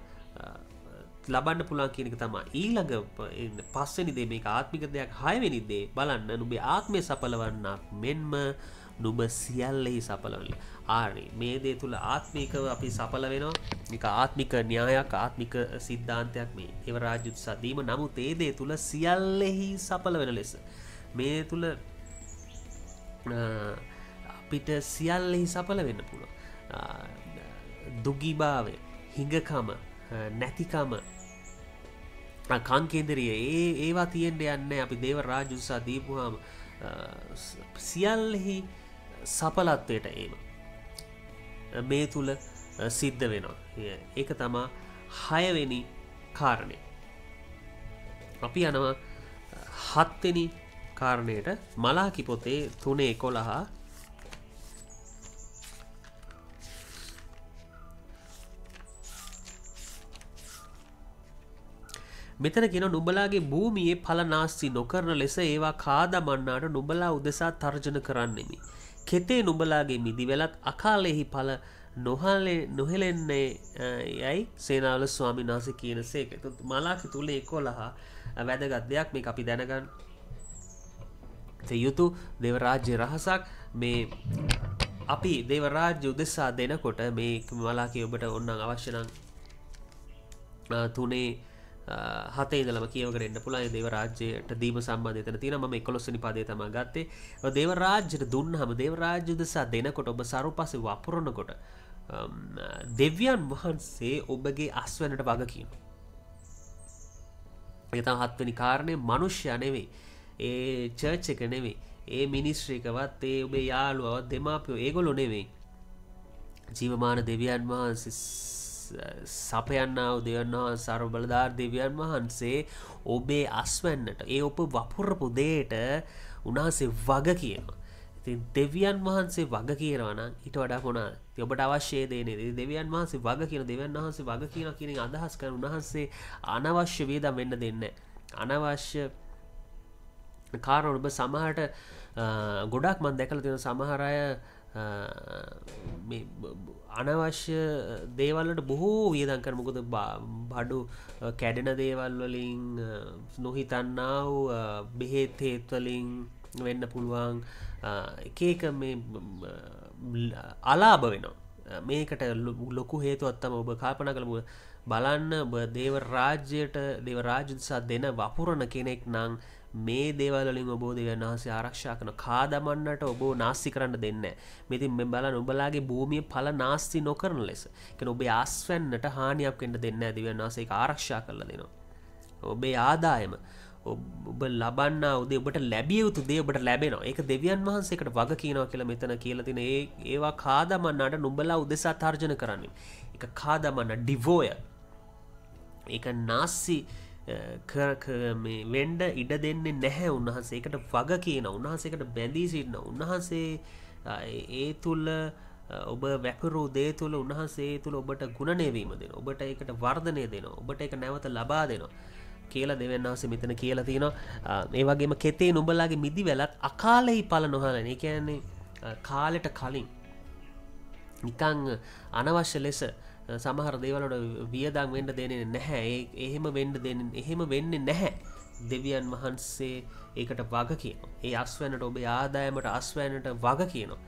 ලබන්න පුළුවන් කියන එක තමයි. ඊළඟ පස්වෙනි දේ මේක ආත්මික දෙයක්. හයවෙනි දේ බලන්න නුඹේ ආත්මය සඵලවන්නක් මෙන්ම නුඹ සියල්ලෙහි සඵල වෙන්න. ආරි මේ දේ තුල ආත්මිකව අපි සඵල වෙනවා. මේක ආත්මික න්‍යායක්, ආත්මික සිද්ධාන්තයක් මේ ඒව රාජ්‍ය උත්සාහ දීම. නමුත් ඒ දේ තුල සියල්ලෙහි සඵල වෙන ලෙස මේ තුල අපිට සියල්ලෙහි සඵල වෙන්න පුළුවන්. දුගීභාවය, හිඟකම, නැතිකම, කාංකේන්ද්‍රිය ඒවා තියෙන්න යන්නේ අපි දේව රාජ්‍ය උත්සාහ දීපුවාම සියල්ලෙහි සඵලත්වයට ඒම මේ තුල සිද්ධ වෙනවා. ඒක තමයි 6 වෙනි කාරණය. අපි යනවා 7 වෙනි කාරණයට. මලාකි පොතේ 3:11 මෙතන කියන නුඹලාගේ භූමියේ ඵල නාස්ති නොකරන ලෙස ඒවා කාදමන්නාට නුඹලා උදෙසා තර්ජන කරන්නෙමි. කෙතේ නුඹලාගේ මිදිවැලත් අකාලෙහි ඵල නොහෙලෙන්නේ යයි සේනාවල ස්වාමීන් වහන්සේ කියනසේක. මලාකි 3:11 වැදගත් දෙයක්. මේක අපි දැනගන්න යුතු දේව රාජ්‍ය රහසක්. මේ අපි දේව රාජ්‍ය උදෙසා දෙනකොට මේ මලාකි ඔබට ඕනනම් අවශ්‍ය නම් 3:7 ඉඳලම කියවගෙන එන්න පුළුවන්. දේව රාජ්‍යයට දීම සම්බන්ධය එතන තියෙනවා. මම 11 වෙනි පදේ තමයි ගත්තේ. දේව රාජ්‍යයට දුන්නාම දේව රාජ්‍ය උදෙසා දෙනකොට ඔබ සරුපස්සේ වපුරනකොට දෙවියන් වහන්සේ ඔබගේ අස්වැන්නට වග කියනවා. ඒක තමයි 7 වෙනි කාරණේ. මනුෂ්‍යයා නෙවෙයි, ඒ චර්ච් එක නෙවෙයි, ඒ මිනිස්ට්‍රි එකවත්, ඒ ඔබේ යාළුවවත්, දෙමාපියෝ ඒගොල්ලෝ නෙවෙයි. ජීවමාන දෙවියන් වහන්සේ සපයන්නාව දෙවියන් වහන්සේ, සර්ව බලධාර දෙවියන් වහන්සේ ඔබේ අස්වැන්නට, ඒ ඔබ වපුරපු දෙයට උන්වහන්සේ වග කියනවා. ඉතින් දෙවියන් වහන්සේ වග කියනවා නම් ඊට වඩා මොනවාද? ඉතින් ඔබට අවශ්‍ය දේ නේද? දෙවියන් වහන්සේ වග කියන, දෙවියන් වහන්සේ වග කියනවා කියන එක අදහස් කරන උන්වහන්සේ අනවශ්‍ය වේදම් වෙන්න දෙන්නේ නැහැ. අනවශ්‍ය කාරණා ඔබ සමහරට ගොඩක් මම දැකලා තියෙන සමහර අය මේ අනවශ්‍ය දේවල්වලට බොහෝ වියදම් කරන. මොකද බඩු කැඩෙන දේවල් වලින්, නොහිතන්නා වූ බෙහෙත් හේත් වලින් වෙන්න පුළුවන් එක මේ අලාභ වෙනවා. මේකට ලොකු හේතුවක් තමයි ඔබ කල්පනා කරමු. බලන්න ඔබ දේව රාජ්‍යයට, දේව රාජ්‍ය උදෙසා දෙන වපුරන කෙනෙක් නම් මේ දේවල් වලින් ඔබ දෙවියන් වහන්සේ ආරක්ෂා කරන, කාදමන්නට ඔබ නාස්ති කරන්න දෙන්නේ නැහැ. මේ ඉතින් මේ බලන්න ඔබලාගේ භූමියේ ඵල නාස්ති නොකරන ලෙස. කියන්නේ ඔබේ ආස්වැන්නට හානියක් වෙන්න දෙන්නේ නැහැ. දෙවියන් වහන්සේ ඒක ආරක්ෂා කරලා දෙනවා. ඔබේ ආදායම ඔබ ලබන්නා උදේ ඔබට ලැබිය යුතු දේ ඔබට ලැබෙනවා. ඒක දෙවියන් වහන්සේකට වග කියනවා කියලා මෙතන කියලා තියෙන. ඒවා කාදමන්නට නුඹලා උදෙසා තර්ජන කරන්නේ. ඒක කාදමන්න ඩිවෝය. ඒක නාස්ති මේ වෙන්ඩ ඉඩ දෙන්නේ නැහැ. උන්වහන්සේ ඒකට වග කියන, උන්වහන්සේකට බැඳී සිටින, උන්වහන්සේ ඒ තුළ ඔබ වැපිරූ දේ තුළ උන්වහන්සේ තුළ ඔබට ගුණනයවීම දෙනවා. ඔබට ඒකට වර්ධනය දෙනවා. ඔබට ඒක නැවත ලබා දෙනවා කියලා දෙවියන් වහන්සේ මෙතන කියලා තියෙනවා. ඒ වගේම කෙතේ නුඹලාගේ මිදිවැලත් අකාලෙහි ඵල නොහලන. ඒ කියන්නේ කාලෙට කලින් නිකන් අනවශ්‍ය ලෙස සමහර දේවල් වල වියදම් වෙන්න දෙන්නේ නැහැ. එහෙම වෙන්නේ නැහැ. දෙවියන් වහන්සේ ඒකට වග කියනවා. ඒ අස්වැන්නට, ඔබේ ආදායමට අස්වැන්නට වග කියනවා.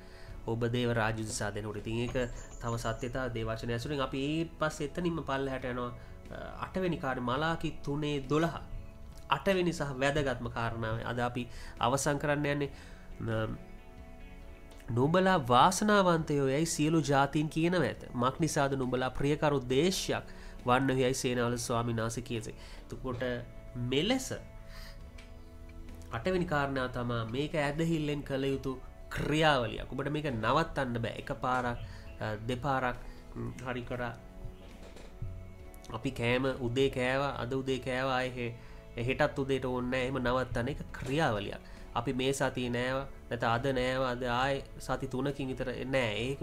ඔබ දේව රාජ්‍ය උදෙසා දෙනකොට. ඉතින් ඒක තව සත්‍යතාව දේවචනය ඇසුරින් අපි ඊට පස්සේ එතනින්ම පල්ලෙහාට යනවා. 8 වෙනි කාරණේ මලාකි 3:12. 8 වෙනි සහ වැදගත්ම කාරණාව අද අපි අවසන් කරන්න යන්නේ. නුඹලා වාසනාවන්තයෝ යයි සියලු ජාතීන් කියනව ඇත. මක් නිසාද නුඹලා ප්‍රියකරු දේශයක් වන්න යයි සේනාවල ස්වාමීන් වහන්සේ කියසේ. එතකොට මෙලෙස අටවෙනි කාරණාව තමයි මේක ඇදහිල්ලෙන් කළ යුතු ක්‍රියාවලියක්. ඔබට මේක නවත්තන්න බෑ. එකපාරක් දෙපාරක් හරි කරා අපි කෑම උදේ කෑවා අද උදේ කෑවා ආයේ හෙටත් උදේට ඕනේ නැහැ. එහෙම නවත්තන්න එක ක්‍රියාවලියක්. අපි මේ සතිය නෑව නැත්නම් අද නෑව අද ආයේ සති 3කින් විතර නෑ. ඒක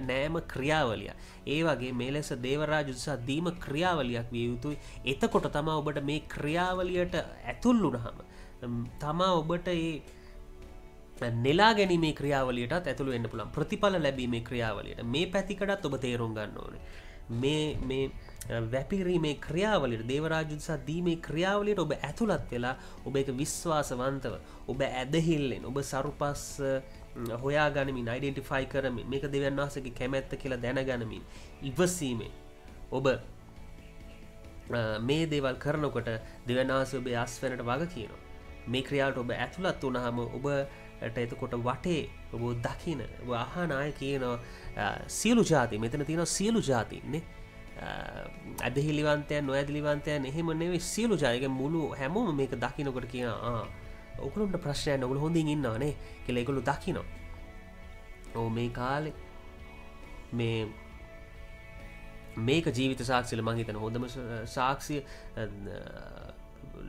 නෑම ක්‍රියාවලිය. ඒ වගේ මේ ලෙස දේවරාජ උදෙසා දීම ක්‍රියාවලියක් විය යුතුයි. එතකොට තමයි ඔබට මේ ක්‍රියාවලියට ඇතුල් වුණාම තමා ඔබට ඒ නෙලා ගැනීමේ ක්‍රියාවලියටත් ඇතුළු වෙන්න පුළුවන්. ප්‍රතිඵල ලැබීමේ ක්‍රියාවලියට මේ පැතිකඩත් ඔබ තේරුම් ගන්න ඕනේ. මේ වැපිරීමේ ක්‍රියාවලියට දේවරාජ උදෙසා දීමේ ක්‍රියාවලියට ඔබ ඇතුළත් වෙලා ඔබ ඒක විශ්වාසවන්තව ඔබ ඇදහිල්ලෙන් ඔබ සරුපස් හොයා ගනිමින් අයිඩෙන්ටිෆයි කරමින් මේක දෙවියන් වහන්සේගේ කැමැත්ත කියලා දැනගනිමින් ඉවසීමෙන් ඔබ මේ දේවල් කරනකොට දෙවියන් වහන්සේ ඔබේ ආස්වැනට වග කියනවා. මේ ක්‍රියාවට ඔබ ඇතුළත් වුණාම ඔබට එතකොට වටේ ඔබ දකින ඔබ අහන අය කියනවා සියලු ජාති මෙතන තියෙනවා සියලු ජාතින්නේ ඇදහිලිවන්තයන් නොඇදලිවන්තයන් එහෙම නෙවෙයි සියලු ජාතික මුළු හැමෝම මේක දකින්නකොට කියනවා ඔයගොල්ලන්ට ප්‍රශ්නයක් නැහැ ඔයගොල්ලෝ හොඳින් ඉන්නවනේ කියලා ඒගොල්ලෝ දකිනවා. ඔව් මේ කාලේ මේක ජීවිත සාක්ෂියල මම හිතන හොඳම සාක්ෂිය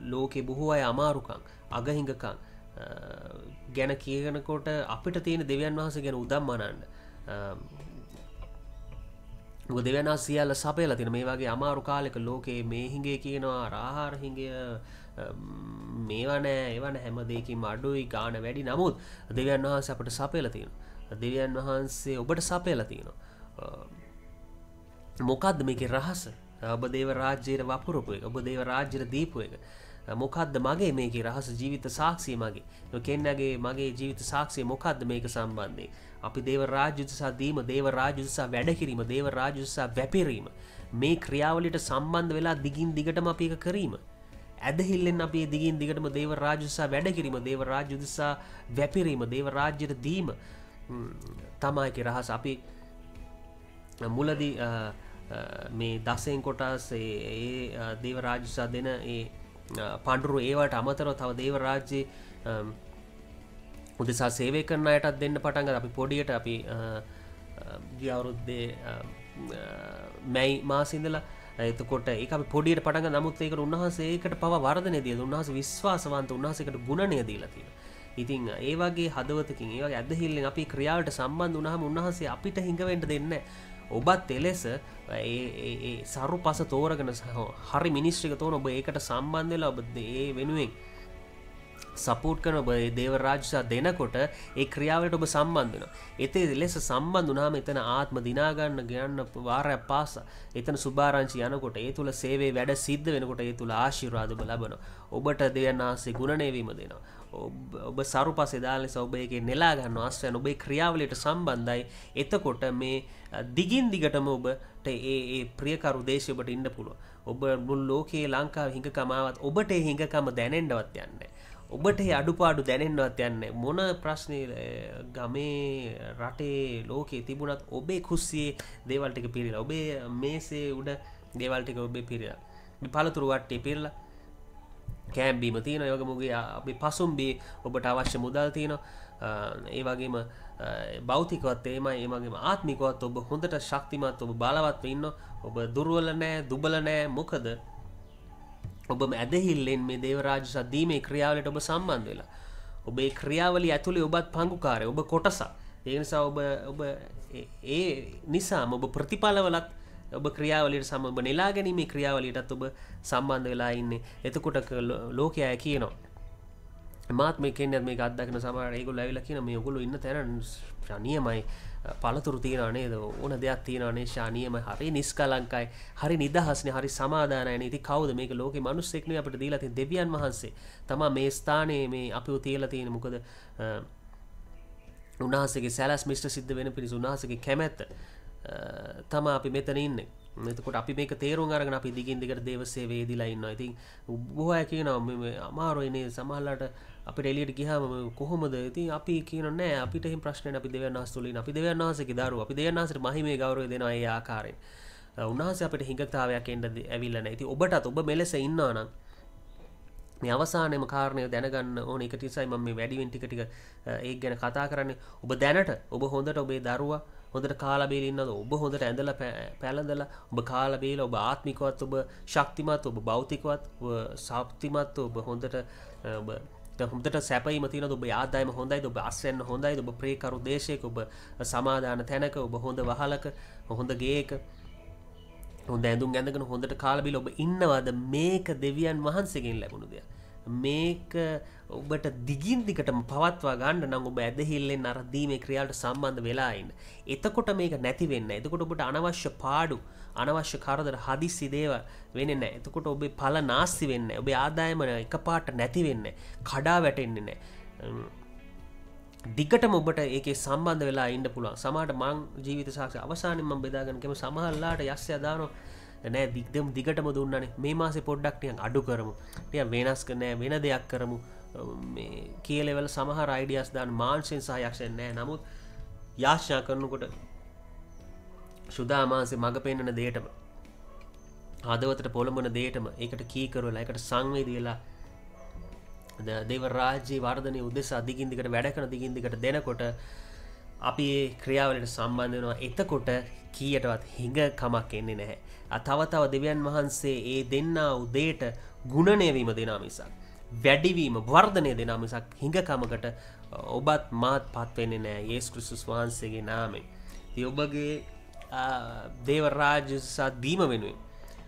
ලෝකේ බොහෝ අය අමාරුකම් අගහිඟකම් ගැන කියනකොට අපිට තියෙන දෙවියන් වහන්සේ ගැන උදම්මනන්න මොකද දෙවියන් වහන්සේ සියල්ල සපයලා තියෙන මේ වගේ අමාරු කාලයක ලෝකේ මේ හිඟේ කියනවා ආහාර හිඟය මේවා නෑ ඒවා නෑ හැම දෙයකින්ම අඩුයි ගාණ වැඩි නමුත් දෙවියන් වහන්සේ අපට සපයලා තියෙනවා දෙවියන් වහන්සේ ඔබට සපයලා තියෙනවා මොකද්ද මේකේ රහස ඔබ දේව රාජ්‍යයට වපුරපු එක ඔබ දේව රාජ්‍යයට දීපු එක මොකද්ද මගේ මේකේ රහස ජීවිත සාක්ෂිය මගේ කෙන්නගේ මගේ ජීවිත සාක්ෂිය මොකද්ද මේක සම්බන්ධයෙන් අපි දේව රාජ්‍ය උදෙසා දීම දේව රාජ්‍ය උදෙසා වැඩ කිරීම දේව රාජ්‍ය උදෙසා වැපිරීම මේ ක්‍රියාවලියට සම්බන්ධ වෙලා දිගින් දිගටම අපි ඒක කිරීම ඇදහිල්ලෙන් අපි දිගින් දිගටම දේව රාජ්‍ය උදෙසා වැඩ කිරීම දේව රාජ්‍ය උදෙසා වැපිරීම දේව රාජ්‍යයට දීම තමයි ඒකේ රහස අපි මුලදී මේ දසෙන් කොටස් ඒ දේව රාජ්‍ය උදෙසා දෙන ඒ පඬුරු ඒවට අමතරව තව දේව රාජ්‍යයේ උදෙසා සේවය කරන අයටත් දෙන්න පටන් ගත්තා. අපි පොඩියට අපි ගිය අවුරුද්දේ මැයි මාසෙ ඉඳලා එතකොට ඒක අපි පොඩියට පටන් ගත්තා. නමුත් ඒකට උන්වහන්සේ ඒකට පව වර්ධනය දීලා උන්වහන්සේ විශ්වාසවන්ත උන්වහන්සේකට ගුණණය දීලා තියෙනවා. ඉතින් ඒ වගේ හදවතකින් ඒ වගේ ඇදහිල්ලෙන් අපි ක්‍රියාවට සම්බන්ධ වුණාම උන්වහන්සේ අපිට හිඟ වෙන්න දෙන්නේ නැහැ. ඔබත් එලෙස ඒ සරු පස තෝරගෙන හරි මිනිස්ට්‍රික තෝරන ඔබ ඒකට සම්බන්ධ වෙලා ඔබ ඒ වෙනුවෙන් සපෝට් කරන ඔබ දේව රාජ්‍ය දෙනකොට ඒ ක්‍රියාවලට ඔබ සම්බන්ධ වෙනවා. ඒතේ ලෙස සම්බන්ධ වුණාම එතන ආත්ම දිනා ගන්න වාරයක් පාසා එතන සුභාරංචි යනකොට ඒ තුල සේවයේ වැඩ සිද්ධ වෙනකොට ඒ තුල ආශිර්වාද ඔබ ලබනවා. ඔබට දෙවියන් වහන්සේ ගුණණය වීම දෙනවා. ඔබ සරුපසේ දාන නිසා ඔබ ඒකේ නෙලා ගන්නවා ආශ්‍රයන් ඔබේ ක්‍රියාවලියට සම්බන්ධයි. එතකොට මේ දිගින් දිගටම ඔබට ඒ ප්‍රියකරු දේශය ඔබට ඉන්න පුළුවන්. ඔබ මුළු ලෝකයේ ලංකාවේ හිඟකම ආවත් ඔබට ඒ හිඟකම දැනෙන්නවත් යන්නේ ඔබට ඒ අඩුපාඩු දැනෙන්නවත් යන්නේ මොන ප්‍රශ්නේ ගමේ රටේ ලෝකේ තිබුණත් ඔබේ කුස්සියේ දේවල් ටික පිරීලා ඔබේ මේසේ උඩ දේවල් ටික ඔබේ පිරීලා මේ පළතුරු වට්ටේ පිරීලා කෑම් බීම තියෙනවා ඒ වගේම ඔබේ අපි පසුම්බී ඔබට අවශ්‍ය මුදල් තියෙනවා ඒ වගේම භෞතිකවත් එමය ඒ වගේම ආත්මිකවත් ඔබ හොඳට ශක්තිමත් ඔබ බලවත්ව ඉන්නවා ඔබ දුර්වල නැහැ දුබල නැහැ මොකද ඔබ ඇදහිල්ලෙන් මේ දේව රාජ්‍ය සදීමේ ක්‍රියාවලට ඔබ සම්බන්ධ වෙලා ඔබේ ක්‍රියාවලිය ඇතුලේ ඔබත් පංගුකාරය ඔබ කොටසක් ඒ නිසා ඔබ ඒ නිසාම ඔබ ප්‍රතිඵලවලත් ඔබ ක්‍රියාවලියට ඔබ නෙලා ගැනීමේ ක්‍රියාවලියටත් ඔබ සම්බන්ධ වෙලා ඉන්නේ එතකොට ලෝකයා කියනවා මාත් මේ කියන්නේ මේක අත්දකින්න සමහර ඒගොල්ලෝ ඇවිල්ලා කියන මේ ඔයගොල්ලෝ ඉන්න තැන නියමයි පළතුරු තියනවා නේද ඕන දෙයක් තියනවා නේ ශානියම හරි නිස්කලංකයි හරි නිදහස්නේ හරි සමාදානයි නේ ඉතින් කවුද මේක ලෝකේ මිනිස්සෙක් නේ අපිට දීලා තියෙන දෙවියන් වහන්සේ තමයි මේ ස්ථානයේ මේ අපිව තියලා තියෙන්නේ මොකද උන්වහන්සේගේ සැලැස්ම මිෂ්ඨ සිද්ධ වෙන පිණිස උන්වහන්සේගේ කැමැත්ත තමයි අපි මෙතන ඉන්නේ එතකොට අපි මේක තේරුම් අරගෙන අපි දිගින් දිගට දේව සේවයේදීලා ඉන්නවා. ඉතින් බොහෝ අය කියනවා මේ අමාරුයි නේ සමහරලාට අපිට එළියට ගියාම කොහොමද? ඉතින් අපි කියනවා නෑ අපිට එහෙම ප්‍රශ්න නැහැ. අපි දෙවියන් වහන්සේ තුල ඉන්න. අපි දෙවියන් වහන්සේගේ දරුවෝ. අපි දෙවියන් වහන්සේට මහිමේ ගෞරවය දෙනවා ඒ ආකාරයෙන්. උන්වහන්සේ අපිට හිඟතාවයක් එන්න ඇවිල්ලා නැහැ. ඉතින් ඔබටත් ඔබ මෙලෙස ඉන්නවා නම් මේ අවසානයේම කාරණය දැනගන්න ඕනේ. ඒක නිසායි මම මේ වැඩිවෙන් ටික ටික ඒක ගැන කතා කරන්නේ. ඔබ දැනට ඔබ හොඳට ඔබේ දරුවා හොඳට කාලා බීලා ඉන්නවද? ඔබ හොඳට ඇඳලා පැළඳලා ඔබ කාලා බීලා ඔබ ආත්මිකවත් ඔබ ශක්තිමත් ඔබ භෞතිකවත් ඔබ ශක්තිමත් ඔබ හොඳට ඔබ හොඳට සැපීම තියෙනවද? ඔබ ආදායම හොඳයිද? ඔබ අස්වැන්න හොඳයිද? ඔබ ප්‍රේකරු දේශයක ඔබ සමාදාන තැනක ඔබ හොඳ වහලක හොඳ ගේක හොඳ ඇඳුම් ඇඳගෙන හොඳට කාලා බීලා ඔබ ඉන්නවද? මේක දෙවියන් වහන්සේගෙන් ලැබුණු දෙයක්. මේක ඔබට දිගින් දිගටම පවත්වා ගන්න නම් ඔබ ඇදහිල්ලෙන් අර දීමේ ක්‍රියාවට සම්බන්ධ වෙලා ඉන්න. එතකොට මේක නැති වෙන්නේ නැහැ. එතකොට ඔබට අනවශ්‍ය පාඩු, අනවශ්‍ය කරදර, හදිස්සි දේවල් වෙන්නේ නැහැ. එතකොට ඔබේ ඵල නාස්ති වෙන්නේ නැහැ. ඔබේ ආදායම එකපාරට නැති වෙන්නේ නැහැ. කඩා වැටෙන්නේ නැහැ. දිගටම ඔබට ඒකේ සම්බන්ධ වෙලා ඉන්න පුළුවන්. සමහරට මං ජීවිත සාක්ෂි අවසානයේ මම බෙදාගෙන කියමු සමහරලාට යස්සය දානවා නෑ දිගටම දුන්නනේ මේ මාසේ පොඩ්ඩක් ටිකක් අඩු කරමු. ටිකක් වෙනස් කරන්න වෙන දෙයක් කරමු. මේ කීලෙවල සමහර අයිඩියාස් දාන මානසික සහයක්ෂයෙන් නෑ. නමුත් යාඥා කරනකොට සුදා මාසේ මග පෙන්නන දෙයටම හදවතට පොළඹන දෙයටම ඒකට කී කරවලා ඒකට සංවේදී වෙලා දේව රාජ්‍ය වර්ධනය උදෙසා දිගින් දිගට වැඩ කරන දිගින් දිගට දෙනකොට අපි ඒ ක්‍රියාවලට සම්බන්ධ වෙනවා. එතකොට කීයටවත් හිඟකමක් එන්නේ නැහැ. තව තව දෙවියන් වහන්සේ ඒ දෙන්නා උදේට ගුණණය වීම දෙනා මිසක් වැඩිවීම වර්ධනය දෙනා මිසක් හිඟකමකට ඔබත් මාත් පත් වෙන්නේ නැහැ. යේසුස් ක්‍රිස්තුස් වහන්සේගේ නාමයෙන්. ඉතින් ඔබගේ දේව රාජ්‍ය සදීම වෙනුවෙන්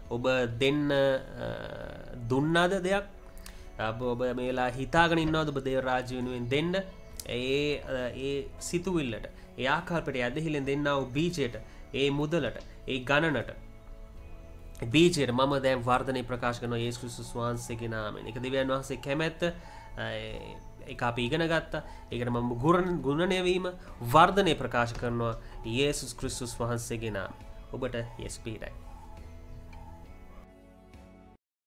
ඔබ දෙන්න දුන්නාද දෙයක්? ඔබ මේලා හිතාගෙන ඉන්නවද ඔබ දේව රාජ්‍ය වෙනුවෙන් දෙන්න? ඒ සිතුවිල්ලට ඒ ආකල්පයට ඇදහිල්ලෙන් දෙන්නා වූ බීජයට ඒ මුදලට ඒ ගණනට බීජයට මම දැන් වර්ධනය ප්‍රකාශ කරනවා යේසුස් ක්‍රිස්තුස් වහන්සේගේ නාමයෙන්. ඒක දෙවියන් වහන්සේ කැමැත්ත ඒක අපි ඉගෙන ගත්තා. ඒකට මම ගුණණය වීම වර්ධනය ප්‍රකාශ කරනවා යේසුස් ක්‍රිස්තුස් වහන්සේගේ නාමයෙන්. ඔබට යස් පීඩයි.